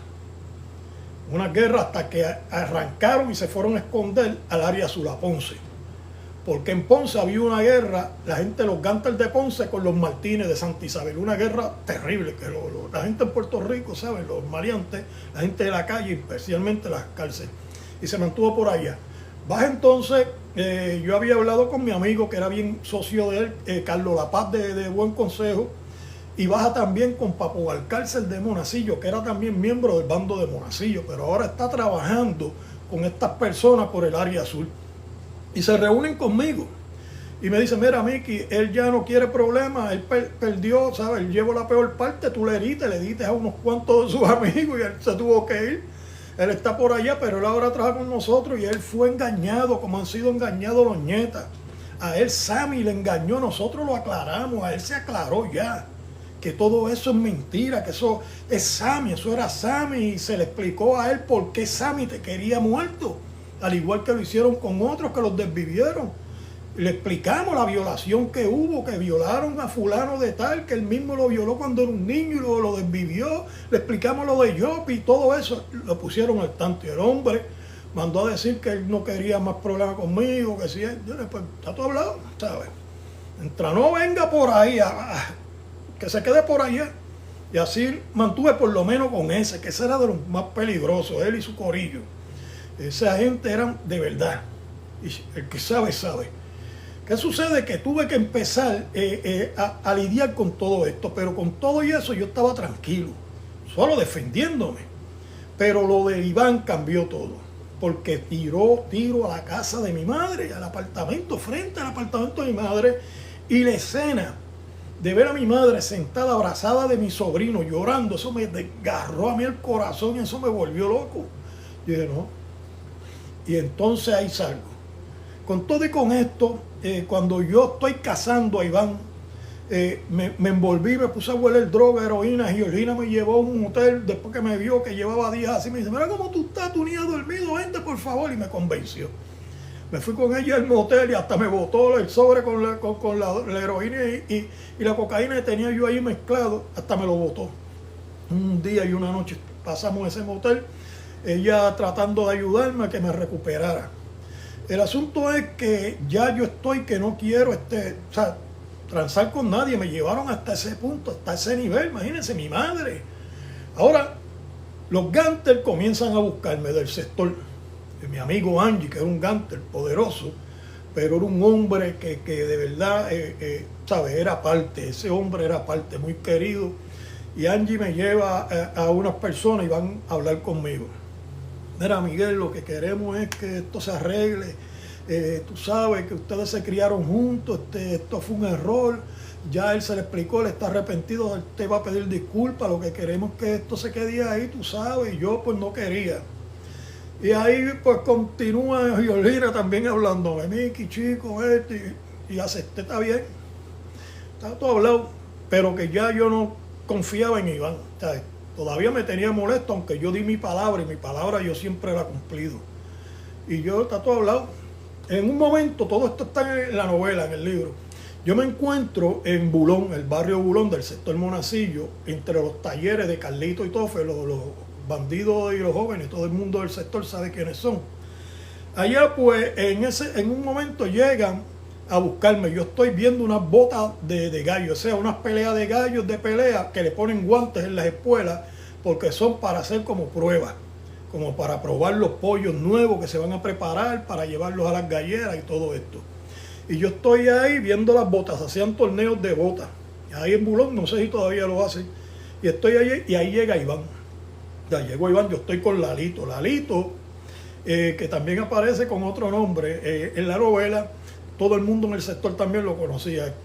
Una guerra hasta que arrancaron y se fueron a esconder al área azul, a Ponce. Porque en Ponce había una guerra, la gente, los gánteres de Ponce con los Martínez de Santa Isabel. Una guerra terrible, que la gente en Puerto Rico, ¿saben? Los maleantes, la gente de la calle, especialmente las cárceles. Y se mantuvo por allá. Baja entonces, yo había hablado con mi amigo, que era bien socio de él, Carlos La Paz de Buen Consejo. Y baja también con Papo Valcárcel de Monacillo, que era también miembro del bando de Monacillo, pero ahora está trabajando con estas personas por el área azul. Y se reúnen conmigo. Y me dicen, mira, Miki, él ya no quiere problemas, él perdió, ¿sabes? Él llevó la peor parte, tú le diste a unos cuantos de sus amigos y él se tuvo que ir. Él está por allá, pero él ahora trabaja con nosotros y él fue engañado, como han sido engañados los nietas. A él Sammy le engañó, nosotros lo aclaramos, a él se aclaró ya. Que todo eso es mentira, que eso es Sammy, eso era Sammy, y se le explicó a él por qué Sammy te quería muerto, al igual que lo hicieron con otros que los desvivieron. Le explicamos la violación que hubo, que violaron a fulano de tal, que él mismo lo violó cuando era un niño y lo desvivió. Le explicamos lo de Yopi y todo eso, lo pusieron al tanto. Y el hombre, mandó a decir que él no quería más problemas conmigo, que si él, yo le pues, está todo hablado, ¿sabes? Mientras no venga por ahí, que se quede por allá. Y así mantuve por lo menos con ese, que ese era de los más peligrosos, él y su corillo. Esa gente eran de verdad. Y el que sabe, sabe. ¿Qué sucede? Que tuve que empezar a lidiar con todo esto, pero con todo y eso yo estaba tranquilo, solo defendiéndome. Pero lo de Iván cambió todo, porque tiró tiro a la casa de mi madre, al apartamento, frente al apartamento de mi madre, y la escena de ver a mi madre sentada abrazada de mi sobrino llorando, eso me desgarró a mí el corazón y eso me volvió loco. Yo dije, no. Y entonces ahí salgo. Con todo y con esto, cuando yo estoy cazando a Iván, me envolví, me puse a hueler droga, heroína, y Georgina me llevó a un motel después que me vio que llevaba días así, me dice, mira cómo tú estás, tú ni has dormido, vente por favor, y me convenció. Me fui con ella al motel y hasta me botó el sobre con la heroína y la cocaína que tenía yo ahí mezclado, hasta me lo botó. Un día y una noche pasamos ese motel, ella tratando de ayudarme a que me recuperara. El asunto es que ya yo estoy que no quiero transar con nadie, me llevaron hasta ese punto, hasta ese nivel, imagínense, mi madre. Ahora, los gánster comienzan a buscarme del sector. Mi amigo Angie, que era un gánster poderoso, pero era un hombre que de verdad, era parte, ese hombre era parte, muy querido. Y Angie me lleva a unas personas y van a hablar conmigo. Mira, Miguel, lo que queremos es que esto se arregle. Tú sabes que ustedes se criaron juntos, esto fue un error. Ya él se le explicó, él está arrepentido, él te va a pedir disculpas. Lo que queremos es que esto se quede ahí, tú sabes. Y yo pues no quería. Y ahí pues continúa Georgina también hablándome, Miki, chico, y acepté, está bien. Está todo hablado, pero que ya yo no confiaba en Iván. Todavía me tenía molesto, aunque yo di mi palabra, y mi palabra yo siempre la he cumplido. Y yo, está todo hablado. En un momento, todo esto está en la novela, en el libro. Yo me encuentro en Bulón, el barrio Bulón del sector Monacillo, entre los talleres de Carlito y Tofe, los bandidos y los jóvenes, todo el mundo del sector sabe quiénes son. Allá pues en un momento llegan a buscarme, yo estoy viendo unas botas de gallo, o sea, unas peleas de gallos de pelea que le ponen guantes en las espuelas porque son para hacer como pruebas, como para probar los pollos nuevos que se van a preparar para llevarlos a las galleras y todo esto. Y yo estoy ahí viendo las botas, hacían torneos de botas, ahí en Bulón, no sé si todavía lo hacen, y estoy ahí y ahí llega Iván. Ya llegó Iván, yo estoy con Lalito, que también aparece con otro nombre en la novela. Todo el mundo en el sector también lo conocía,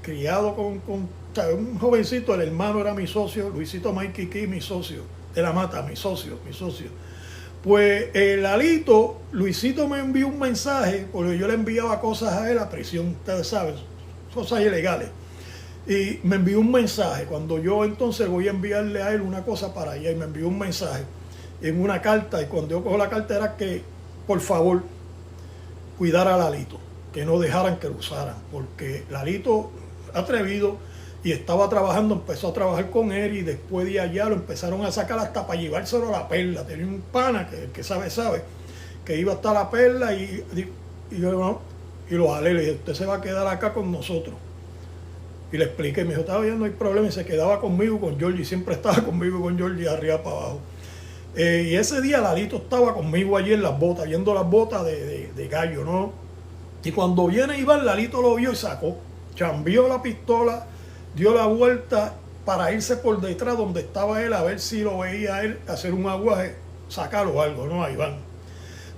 criado con un jovencito, el hermano era mi socio, Luisito Maikiki, mi socio, de la Mata, mi socio. Pues Lalito, Luisito me envió un mensaje, porque yo le enviaba cosas a él a prisión, ustedes saben, cosas ilegales. Y me envió un mensaje, cuando yo entonces voy a enviarle a él una cosa para allá, y me envió un mensaje en una carta, y cuando yo cojo la carta era que, por favor, cuidara a Lalito, que no dejaran que lo usaran, porque Lalito, atrevido, y estaba trabajando, empezó a trabajar con él, y después de allá lo empezaron a sacar hasta para llevárselo a la Perla. Tenía un pana, que el que sabe, que iba hasta la Perla, y yo no, y lo jalé, le dije, usted se va a quedar acá con nosotros. Y le expliqué, me dijo, estaba bien, no hay problema, y se quedaba conmigo, con Georgie, siempre estaba conmigo con Georgie arriba para abajo. Y ese día Lalito estaba conmigo allí en las botas, viendo las botas de gallo, ¿no? Y cuando viene Iván, Lalito lo vio y sacó, chambió la pistola, dio la vuelta para irse por detrás donde estaba él, a ver si lo veía él hacer un aguaje, sacarlo algo, ¿no? A Iván.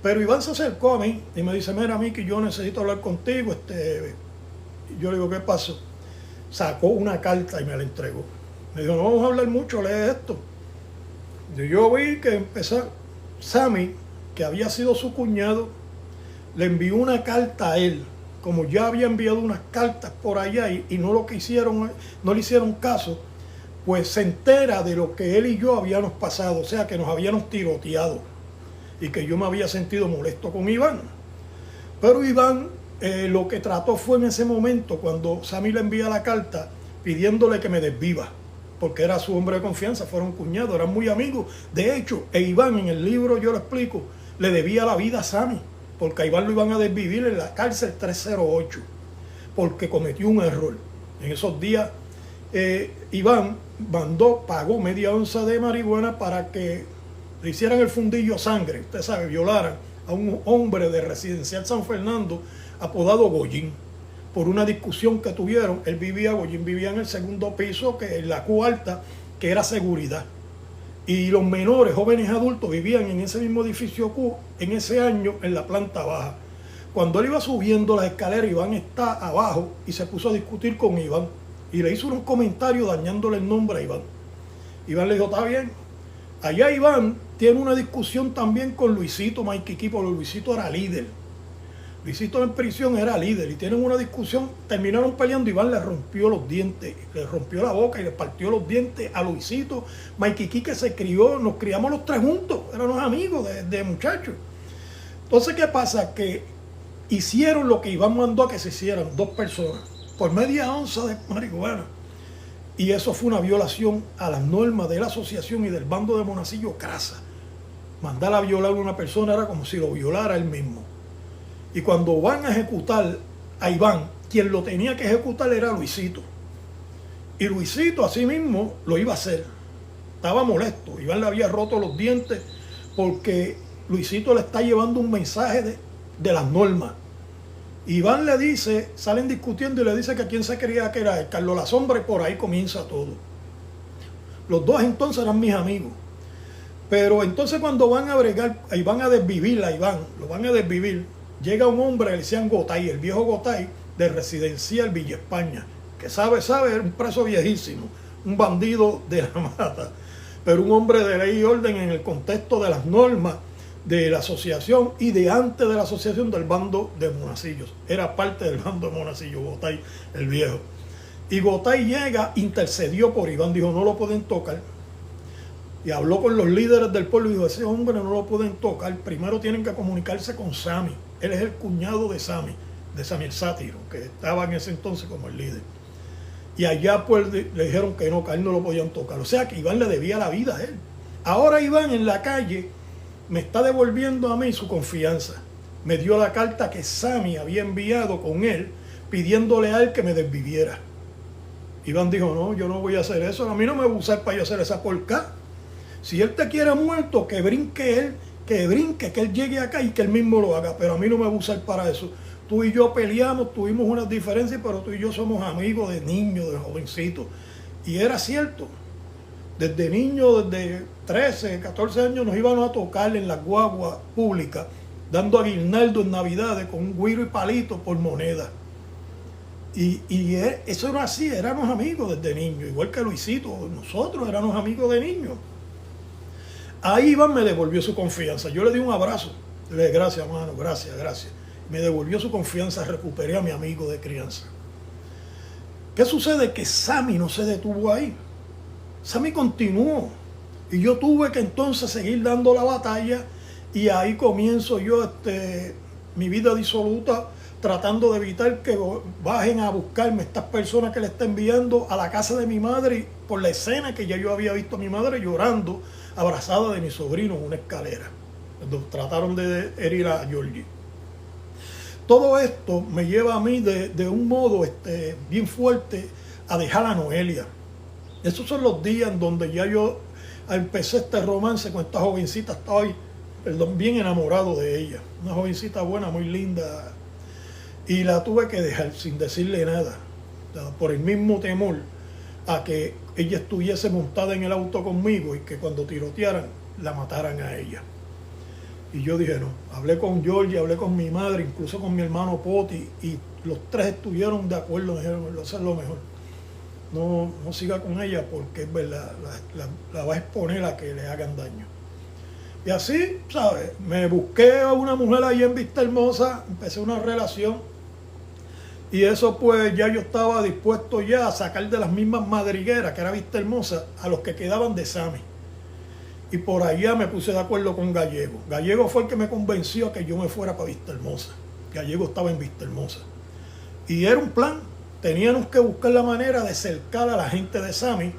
Pero Iván se acercó a mí y me dice, mira, Miki, yo necesito hablar contigo. Y yo le digo, ¿qué pasó? Sacó una carta y me la entregó. Me dijo, no vamos a hablar mucho, lee esto. Y yo vi que empezó Sammy, que había sido su cuñado, le envió una carta a él, como ya había enviado unas cartas por allá y no lo que hicieron, no le hicieron caso, pues se entera de lo que él y yo habíamos pasado, o sea que nos habíamos tiroteado y que yo me había sentido molesto con Iván. Pero Iván lo que trató fue en ese momento, cuando Sammy le envía la carta, pidiéndole que me desviva, porque era su hombre de confianza, fueron cuñados, eran muy amigos. De hecho, Iván en el libro yo lo explico, le debía la vida a Sammy, porque a Iván lo iban a desvivir en la cárcel 308, porque cometió un error. En esos días, Iván pagó media onza de marihuana para que le hicieran el fundillo a sangre, usted sabe, violaran a un hombre de Residencial San Fernando apodado Goyín, por una discusión que tuvieron. Goyín vivía en el segundo piso, que en la cuarta, que era seguridad. Y los menores, jóvenes adultos, vivían en ese mismo edificio Q, en ese año, en la planta baja. Cuando él iba subiendo las escaleras, Iván está abajo y se puso a discutir con Iván. Y le hizo unos comentarios dañándole el nombre a Iván. Iván le dijo, está bien. Allá Iván tiene una discusión también con Luisito Maiquiquí, porque Luisito era líder. Luisito en prisión era líder y tienen una discusión, terminaron peleando. Iván le rompió los dientes, le rompió la boca y le partió los dientes a Luisito Maiquiquí, que se crió, nos criamos los tres juntos, éramos amigos de muchachos. Entonces, ¿qué pasa? Que hicieron lo que Iván mandó a que se hicieran, 2 personas, por media onza de marihuana. Y eso fue una violación a las normas de la asociación y del bando de Monacillo Crasa. Mandar a violar a una persona era como si lo violara él mismo. Y cuando van a ejecutar a Iván, quien lo tenía que ejecutar era Luisito. Y Luisito así mismo lo iba a hacer. Estaba molesto. Iván le había roto los dientes porque Luisito le está llevando un mensaje de las normas. Iván le dice, salen discutiendo y le dice que quién se creía que era él, Carlos La Sombra, y por ahí comienza todo. Los dos entonces eran mis amigos. Pero entonces cuando van a bregar, ahí van a desvivir a Iván, lo van a desvivir. Llega un hombre, le decían Gotay, el viejo Gotay, de Residencial Villa España, que sabe, era un preso viejísimo, un bandido de la mata, pero un hombre de ley y orden en el contexto de las normas de la asociación y de antes de la asociación del bando de Monacillos. Era parte del bando de Monacillos, Gotay, el viejo. Y Gotay llega, intercedió por Iván, dijo, no lo pueden tocar. Y habló con los líderes del pueblo y dijo, ese hombre no lo pueden tocar, primero tienen que comunicarse con Sammy. Él es el cuñado de Sammy el Sátiro, que estaba en ese entonces como el líder. Y allá pues le dijeron que no, que a él no lo podían tocar. O sea que Iván le debía la vida a él. Ahora Iván en la calle me está devolviendo a mí su confianza. Me dio la carta que Sammy había enviado con él, pidiéndole a él que me desviviera. Iván dijo, no, yo no voy a hacer eso. A mí no me va a usar para yo hacer esa porca. Si él te quiere muerto, que brinque él, que él llegue acá y que él mismo lo haga, pero a mí no me va a usar para eso. Tú y yo peleamos, tuvimos unas diferencias, pero tú y yo somos amigos de niños, de jovencitos. Y era cierto, desde niños, desde 13, 14 años nos íbamos a tocar en las guaguas públicas, dando aguinaldo en Navidades con un güiro y palito por moneda. Y eso era así, éramos amigos desde niños, igual que Luisito, nosotros éramos amigos de niños. Ahí Iván me devolvió su confianza. Yo le di un abrazo. Le dije, gracias, hermano, gracias. Me devolvió su confianza, recuperé a mi amigo de crianza. ¿Qué sucede? Que Sammy no se detuvo ahí. Sammy continuó. Y yo tuve que entonces seguir dando la batalla. Y ahí comienzo yo mi vida disoluta, tratando de evitar que bajen a buscarme estas personas que le están enviando a la casa de mi madre, por la escena que ya yo había visto a mi madre llorando, abrazada de mi sobrino en una escalera, cuando trataron de herir a Georgie. Todo esto me lleva a mí de un modo bien fuerte a dejar a Noelia. Esos son los días en donde ya yo empecé este romance con esta jovencita. Estaba bien enamorado de ella, una jovencita buena, muy linda, y la tuve que dejar sin decirle nada, por el mismo temor a que ella estuviese montada en el auto conmigo y que cuando tirotearan la mataran a ella. Y yo dije no, hablé con Georgie, hablé con mi madre, incluso con mi hermano Poti, y los tres estuvieron de acuerdo, me dijeron, eso es lo mejor. No siga con ella porque es verdad, la va a exponer a que le hagan daño. Y así, ¿sabes? Me busqué a una mujer ahí en Vista Hermosa, empecé una relación. Y eso pues ya yo estaba dispuesto ya a sacar de las mismas madrigueras, que era Vista Hermosa, a los que quedaban de Sammy. Y por allá me puse de acuerdo con Gallego. Gallego fue el que me convenció a que yo me fuera para Vista Hermosa. Gallego estaba en Vista Hermosa. Y era un plan. Teníamos que buscar la manera de cercar a la gente de Sammy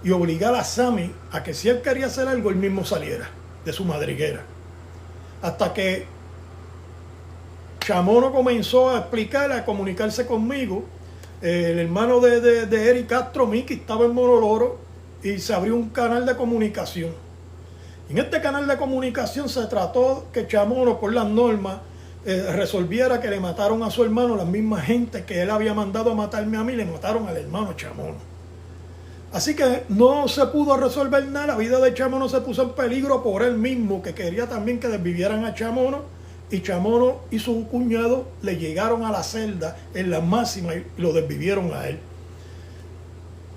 y obligar a Sammy a que si él quería hacer algo, él mismo saliera de su madriguera. Hasta que Chamono comenzó a explicar, a comunicarse conmigo. El hermano de Eric Castro, Miki, estaba en Monoloro y se abrió un canal de comunicación. En este canal de comunicación se trató que Chamono, por las normas, resolviera que le mataron a su hermano, la misma gente que él había mandado a matarme a mí, le mataron al hermano Chamono. Así que no se pudo resolver nada, la vida de Chamono se puso en peligro por él mismo, que quería también que desvivieran a Chamono, y Chamono y su cuñado le llegaron a la celda en la máxima y lo desvivieron a él.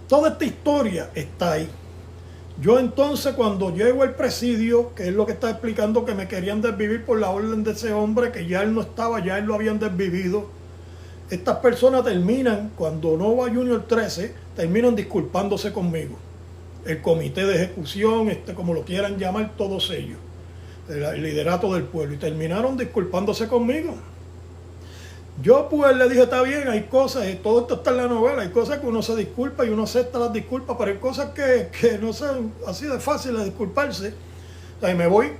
Toda esta historia está ahí. Yo entonces, cuando llego al presidio, que es lo que está explicando, que me querían desvivir por la orden de ese hombre, que ya él no estaba, ya él lo habían desvivido. Estas personas terminan, cuando no va Junior 13, terminan disculpándose conmigo. El comité de ejecución, como lo quieran llamar, todos ellos. El liderato del pueblo. Y terminaron disculpándose conmigo. Yo pues le dije, está bien, hay cosas, todo esto está en la novela, hay cosas que uno se disculpa y uno acepta las disculpas, pero hay cosas que no son así de fácil de disculparse. O sea, me voy,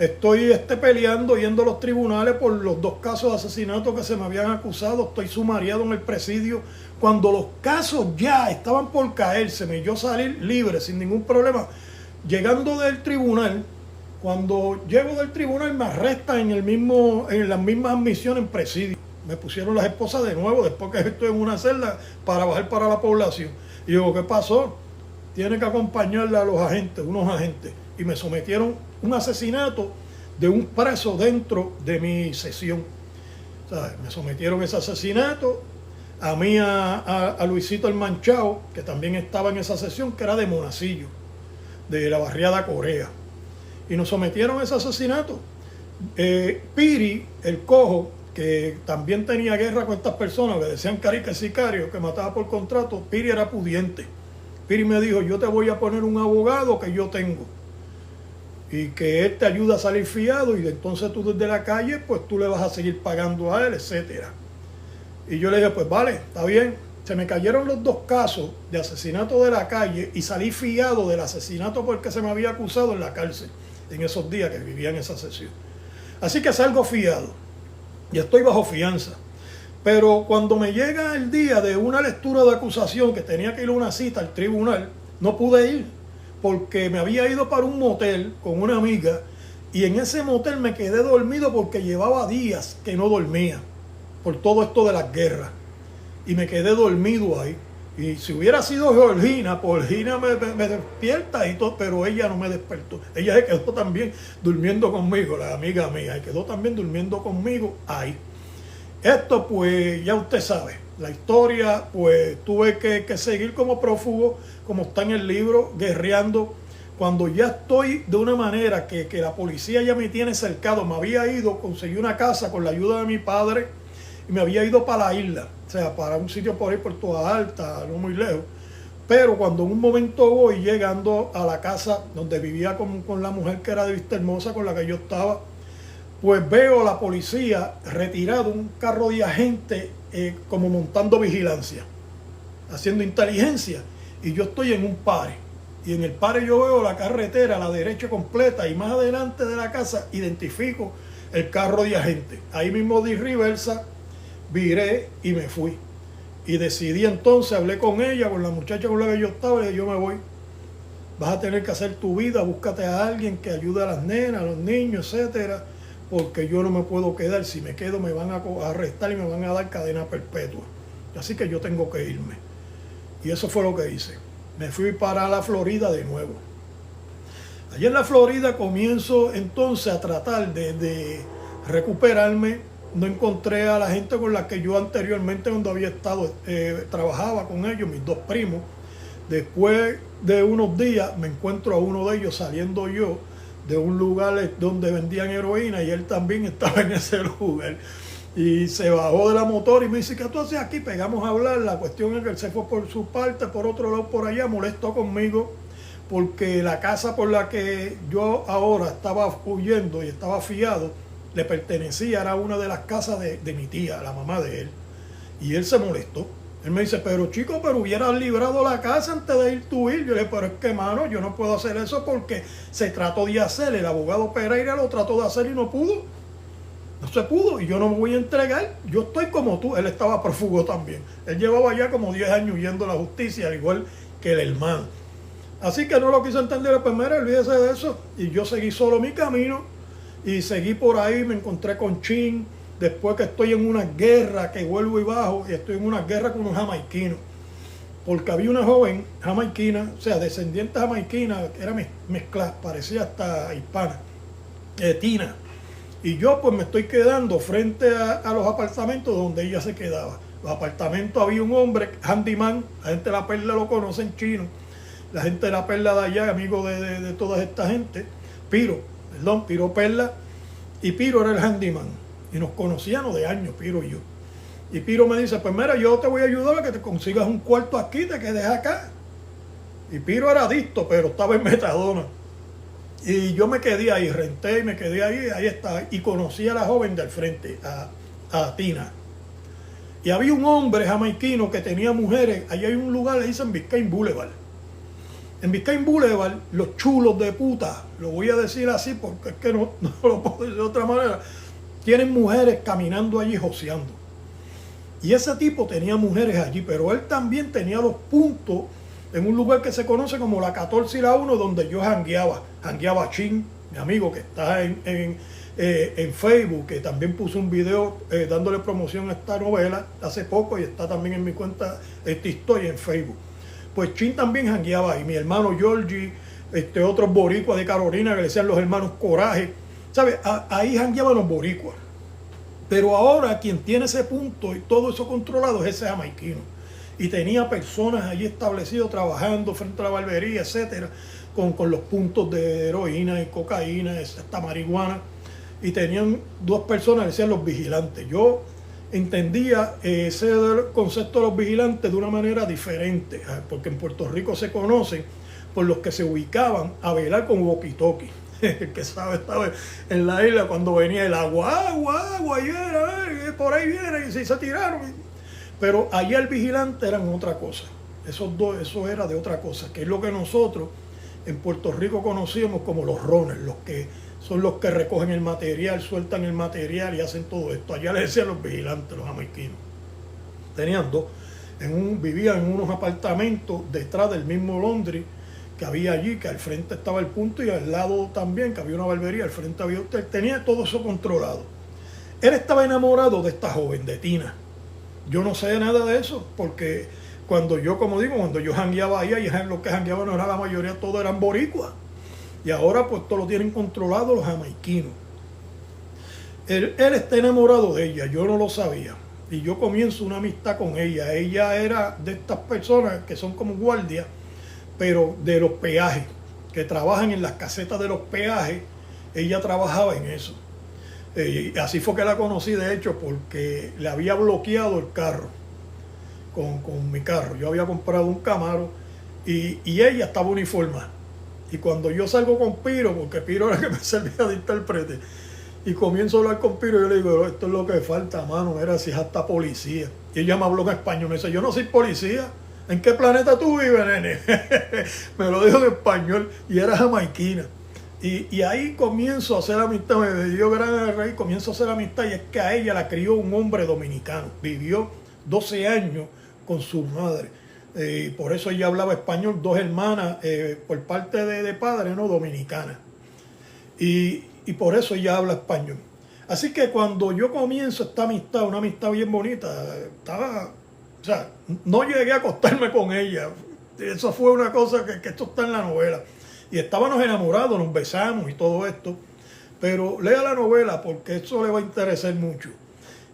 estoy peleando, yendo a los tribunales por los 2 casos de asesinato que se me habían acusado, estoy sumariado en el presidio. Cuando los casos ya estaban por caérseme y yo salir libre sin ningún problema, llegando del tribunal, cuando llego del tribunal me arrestan en las mismas admisiones en presidio. Me pusieron las esposas de nuevo después que estoy en una celda para bajar para la población. Y digo, ¿qué pasó? Tiene que acompañarle a los agentes, unos agentes. Y me sometieron un asesinato de un preso dentro de mi sesión. O sea, me sometieron ese asesinato. A mí, a Luisito el Manchao, que también estaba en esa sesión, que era de Monacillo, de la barriada Corea. Y nos sometieron a ese asesinato. Piri, el cojo, que también tenía guerra con estas personas, que decían carica sicario, que mataba por contrato, Piri era pudiente. Piri me dijo, yo te voy a poner un abogado que yo tengo, y que él te ayuda a salir fiado, y entonces tú desde la calle, pues tú le vas a seguir pagando a él, etcétera. Y yo le dije, pues vale, está bien. Se me cayeron los 2 casos de asesinato de la calle, y salí fiado del asesinato por el que se me había acusado en la cárcel, en esos días que vivía en esa sesión. Así que salgo fiado. Y estoy bajo fianza. Pero cuando me llega el día de una lectura de acusación, que tenía que ir a una cita al tribunal, no pude ir, porque me había ido para un motel con una amiga, y en ese motel me quedé dormido porque llevaba días que no dormía, por todo esto de las guerras. Y me quedé dormido ahí. Y si hubiera sido Georgina, pues Georgina me despierta y todo, pero ella no me despertó. Ella se quedó también durmiendo conmigo, la amiga mía, y quedó también durmiendo conmigo ahí. Esto pues ya usted sabe, la historia pues tuve que seguir como prófugo, como está en el libro, guerreando. Cuando ya estoy de una manera que la policía ya me tiene cercado, me había ido, conseguí una casa con la ayuda de mi padre, y me había ido para la isla, o sea, para un sitio por ahí por Toda Alta, no muy lejos. Pero cuando en un momento voy llegando a la casa donde vivía con la mujer que era de Vista Hermosa, con la que yo estaba, pues veo a la policía retirado, un carro de agente, como montando vigilancia, haciendo inteligencia. Y yo estoy en un pare. Y en el pare yo veo la carretera a la derecha completa, y más adelante de la casa identifico el carro de agente. Ahí mismo di reversa, viré y me fui. Y decidí entonces, hablé con ella, con la muchacha con la que yo estaba, y le dije, yo me voy. Vas a tener que hacer tu vida, búscate a alguien que ayude a las nenas, a los niños, etcétera, porque yo no me puedo quedar. Si me quedo me van a arrestar y me van a dar cadena perpetua. Así que yo tengo que irme. Y eso fue lo que hice. Me fui para la Florida de nuevo. Allí en la Florida comienzo entonces a tratar de recuperarme. No encontré a la gente con la que yo anteriormente, cuando había estado, trabajaba con ellos, mis 2 primos. Después de unos días me encuentro a uno de ellos saliendo yo de un lugar donde vendían heroína, y él también estaba en ese lugar. Y se bajó de la motor y me dice, ¿qué tú haces aquí? Pegamos a hablar. La cuestión es que él se fue por su parte, por otro lado por allá, molestó conmigo, porque la casa por la que yo ahora estaba huyendo y estaba fiado, le pertenecía, era una de las casas de mi tía, la mamá de él. Y él se molestó. Él me dice, pero chico, pero hubieras librado la casa antes de ir tú ir. Yo le dije, pero es que, mano, yo no puedo hacer eso porque se trató de hacer. El abogado Pereira lo trató de hacer y no pudo. No se pudo y yo no me voy a entregar. Yo estoy como tú. Él estaba prófugo también. Él llevaba ya como 10 años huyendo de la justicia, al igual que el hermano. Así que no lo quise entender. Pues mira, olvídese de eso. Y yo seguí solo mi camino y seguí por ahí. Me encontré con Chin. Después que estoy en una guerra, que vuelvo y bajo, y estoy en una guerra con unos jamaiquinos. Porque había una joven jamaiquina, o sea, descendiente jamaiquina, que era mezclada, parecía hasta hispana, Tina. Y yo pues me estoy quedando frente a los apartamentos donde ella se quedaba. Los apartamentos había un hombre, handyman, la gente de La Perla lo conoce en chino, la gente de La Perla de allá, amigo de toda esta gente, Piro Perla, y Piro era el handyman. Y nos conocíamos de años, Piro y yo. Y Piro me dice, pues mira, yo te voy a ayudar a que te consigas un cuarto aquí, te quedes acá. Y Piro era adicto, pero estaba en metadona. Y yo me quedé ahí, renté y me quedé ahí estaba. Y conocí a la joven del frente, a Tina. Y había un hombre jamaiquino que tenía mujeres, allá hay un lugar, le dicen Biscayne Boulevard. En Biscayne Boulevard, los chulos de puta, lo voy a decir así porque es que no lo puedo decir de otra manera, tienen mujeres caminando allí joseando. Y ese tipo tenía mujeres allí, pero él también tenía los puntos en un lugar que se conoce como la 14 y la 1, donde yo jangueaba. Jangueaba Chin, mi amigo que está en Facebook, que también puso un video dándole promoción a esta novela hace poco y está también en mi cuenta, esta historia en Facebook. Pues Chin también jangueaba ahí, mi hermano Georgie, otros boricuas de Carolina que le decían los hermanos Coraje. ¿Sabes? Ahí jangueaban los boricuas. Pero ahora quien tiene ese punto y todo eso controlado es ese jamaiquino. Y tenía personas allí establecidas trabajando frente a la barbería, etcétera, con los puntos de heroína y cocaína, esta marihuana. Y tenían 2 personas, decían los vigilantes. Yo entendía ese concepto de los vigilantes de una manera diferente, porque en Puerto Rico se conocen por los que se ubicaban a velar con walkie-talkie. El que sabe estaba en la isla cuando venía el agua, y era, por ahí viene, y se tiraron. Pero allá el vigilante eran otra cosa. Esos dos, eso era de otra cosa, que es lo que nosotros en Puerto Rico conocíamos como los runners, los que son los que recogen el material, sueltan el material y hacen todo esto. Allá les decían los vigilantes, los jamaiquinos. Tenían 2, vivían en unos apartamentos detrás del mismo Londres que había allí, que al frente estaba el punto y al lado también, que había una barbería, al frente había hotel, tenía todo eso controlado. Él estaba enamorado de esta joven, de Tina. Yo no sé nada de eso, porque cuando yo jangueaba ahí, los que jangueaban no era la mayoría, todos eran boricuas. Y ahora pues todo lo tienen controlado los jamaiquinos. Él está enamorado de ella, yo no lo sabía. Y yo comienzo una amistad con ella. Ella era de estas personas que son como guardias, pero de los peajes, que trabajan en las casetas de los peajes. Ella trabajaba en eso. Y así fue que la conocí, de hecho, porque le había bloqueado el carro con mi carro. Yo había comprado un Camaro y ella estaba uniformada. Y cuando yo salgo con Piro, porque Piro era el que me servía de intérprete, y comienzo a hablar con Piro, yo le digo, esto es lo que falta, mano, era si es hasta policía. Y ella me habló en español, me dice, yo no soy policía. ¿En qué planeta tú vives, nene? Me lo dijo en español y era jamaiquina. Y ahí comienzo a hacer amistad, me dio gran raíz, comienzo a hacer amistad, y es que a ella la crió un hombre dominicano. Vivió 12 años con su madre. Por eso ella hablaba español, 2 hermanas por parte de padre, ¿no? Dominicanas. Y por eso ella habla español. Así que cuando yo comienzo esta amistad, una amistad bien bonita, no llegué a acostarme con ella. Eso fue una cosa que esto está en la novela. Y estábamos enamorados, nos besamos y todo esto. Pero lea la novela porque eso le va a interesar mucho.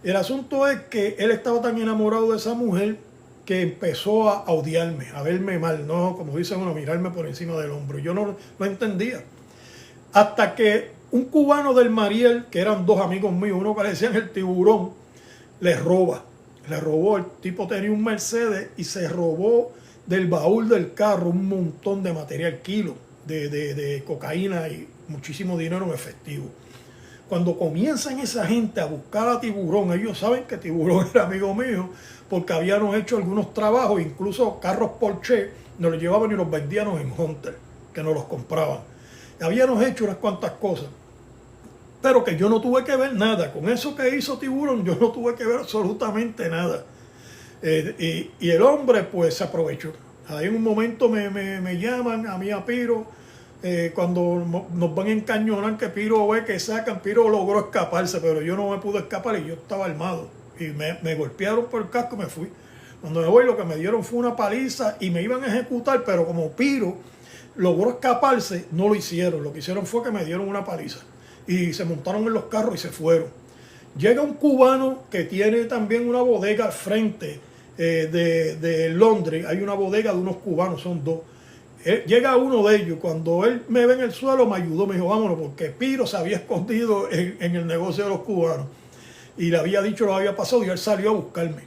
El asunto es que él estaba tan enamorado de esa mujer que empezó a odiarme, a verme mal, ¿no? Como dice uno, mirarme por encima del hombro. Yo no entendía. Hasta que un cubano del Mariel, que eran 2 amigos míos, uno que le decían el Tiburón, le robó. El tipo tenía un Mercedes y se robó del baúl del carro un montón de material, kilos de cocaína y muchísimo dinero en efectivo. Cuando comienzan esa gente a buscar a Tiburón, ellos saben que Tiburón era amigo mío, porque habíamos hecho algunos trabajos, incluso carros Porsche, nos los llevaban y los vendíamos en Hunter, que nos los compraban. Habíamos hecho unas cuantas cosas, pero que yo no tuve que ver nada. Con eso que hizo Tiburón, yo no tuve que ver absolutamente nada. Y el hombre pues se aprovechó. Ahí en un momento me llaman a mí, a Piro, cuando nos van a encañonar, que Piro ve que sacan. Piro logró escaparse, pero yo no me pude escapar y yo estaba armado. Y me golpearon por el casco y me fui. Cuando me voy, lo que me dieron fue una paliza y me iban a ejecutar, pero como Piro logró escaparse, no lo hicieron. Lo que hicieron fue que me dieron una paliza. Y se montaron en los carros y se fueron. Llega un cubano que tiene también una bodega al frente de Londres. Hay una bodega de unos cubanos, son dos. Llega uno de ellos, cuando él me ve en el suelo me ayudó, me dijo vámonos, porque Piro se había escondido en el negocio de los cubanos y le había dicho lo que había pasado y él salió a buscarme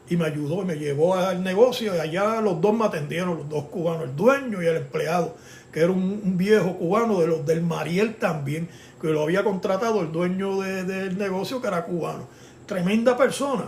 y me ayudó y me llevó al negocio y allá los dos me atendieron, los dos cubanos, el dueño y el empleado, que era un viejo cubano de los del Mariel también, que lo había contratado el dueño del negocio, que era cubano. Tremenda persona.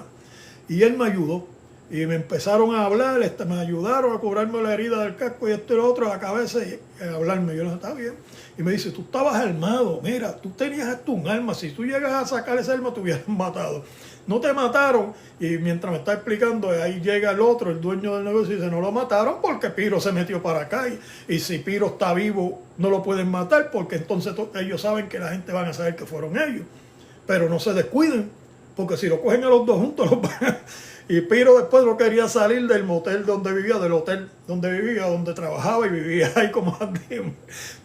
Y él me ayudó. Y me empezaron a hablar, me ayudaron a curarme la herida del casco y esto y lo otro, la cabeza, y a hablarme. Yo no estaba bien. Y me dice, tú estabas armado, mira, tú tenías hasta un arma. Si tú llegas a sacar ese arma, te hubieran matado. No te mataron. Y mientras me está explicando, ahí llega el otro, el dueño del negocio, y dice, no lo mataron porque Piro se metió para acá. Y si Piro está vivo, no lo pueden matar porque entonces ellos saben que la gente van a saber que fueron ellos. Pero no se descuiden, porque si lo cogen a los dos juntos, los van a... Y Piro después no quería salir del motel donde vivía, del hotel donde vivía, donde trabajaba y vivía ahí como andén.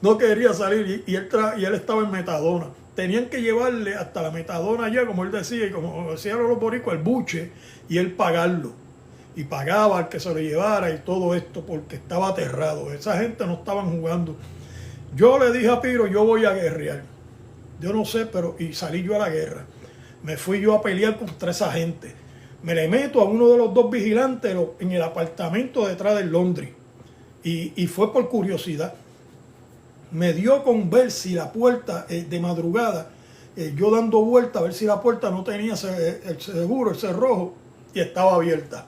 No quería salir y él estaba en Metadona. Tenían que llevarle hasta la Metadona allá, como él decía, y como decían los boricuas, el buche, y él pagarlo. Y pagaba al que se lo llevara y todo esto porque estaba aterrado. Esa gente no estaban jugando. Yo le dije a Piro, yo voy a guerrear. Yo no sé, pero... Y salí yo a la guerra. Me fui yo a pelear contra esa gente. Me le meto a uno de los dos vigilantes en el apartamento detrás del Londres. Y fue por curiosidad. Me dio con ver si la puerta de madrugada, yo dando vuelta a ver si la puerta no tenía el seguro, el cerrojo, y estaba abierta.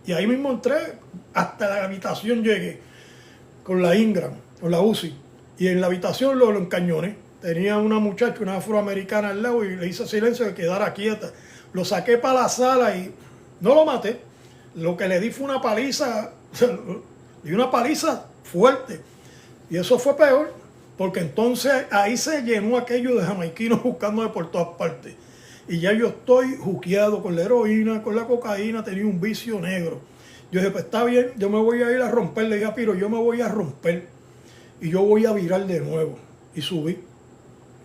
Y ahí mismo entré, hasta la habitación llegué, con la Ingram, con la UCI. Y en la habitación lo encañoné. Tenía una muchacha, una afroamericana al lado, y le hice silencio de que quedara quieta. Lo saqué para la sala y no lo maté. Lo que le di fue una paliza, y una paliza fuerte. Y eso fue peor, porque entonces ahí se llenó aquello de jamaiquinos buscándome por todas partes. Y ya yo estoy juqueado con la heroína, con la cocaína, tenía un vicio negro. Yo dije, pues está bien, yo me voy a ir a romper. Le dije a Piro, yo me voy a romper y yo voy a virar de nuevo. Y subí.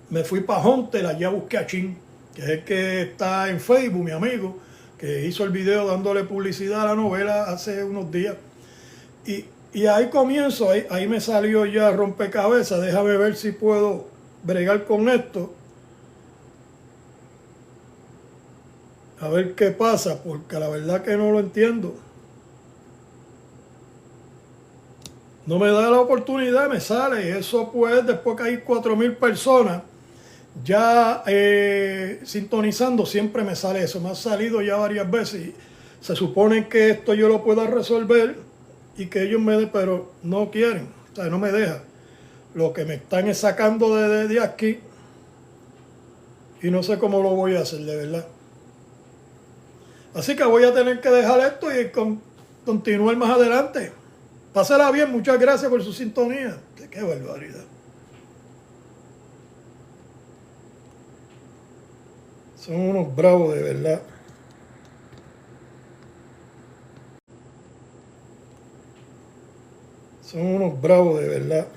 Me fui para Hunter, allá busqué a Chin, que es el que está en Facebook, mi amigo, que hizo el video dándole publicidad a la novela hace unos días. Y ahí comienzo, ahí me salió ya rompecabezas. Déjame ver si puedo bregar con esto. A ver qué pasa, porque la verdad que no lo entiendo. No me da la oportunidad, me sale. Y eso pues, después que hay 4,000 personas ya sintonizando, siempre me sale eso. Me ha salido ya varias veces y se supone que esto yo lo pueda resolver y que ellos me den, pero no quieren, o sea, no me dejan. Lo que me están es sacando de aquí y no sé cómo lo voy a hacer, de verdad. Así que voy a tener que dejar esto y continuar más adelante. Pásela bien, muchas gracias por su sintonía. Qué barbaridad. Son unos bravos de verdad. Son unos bravos de verdad.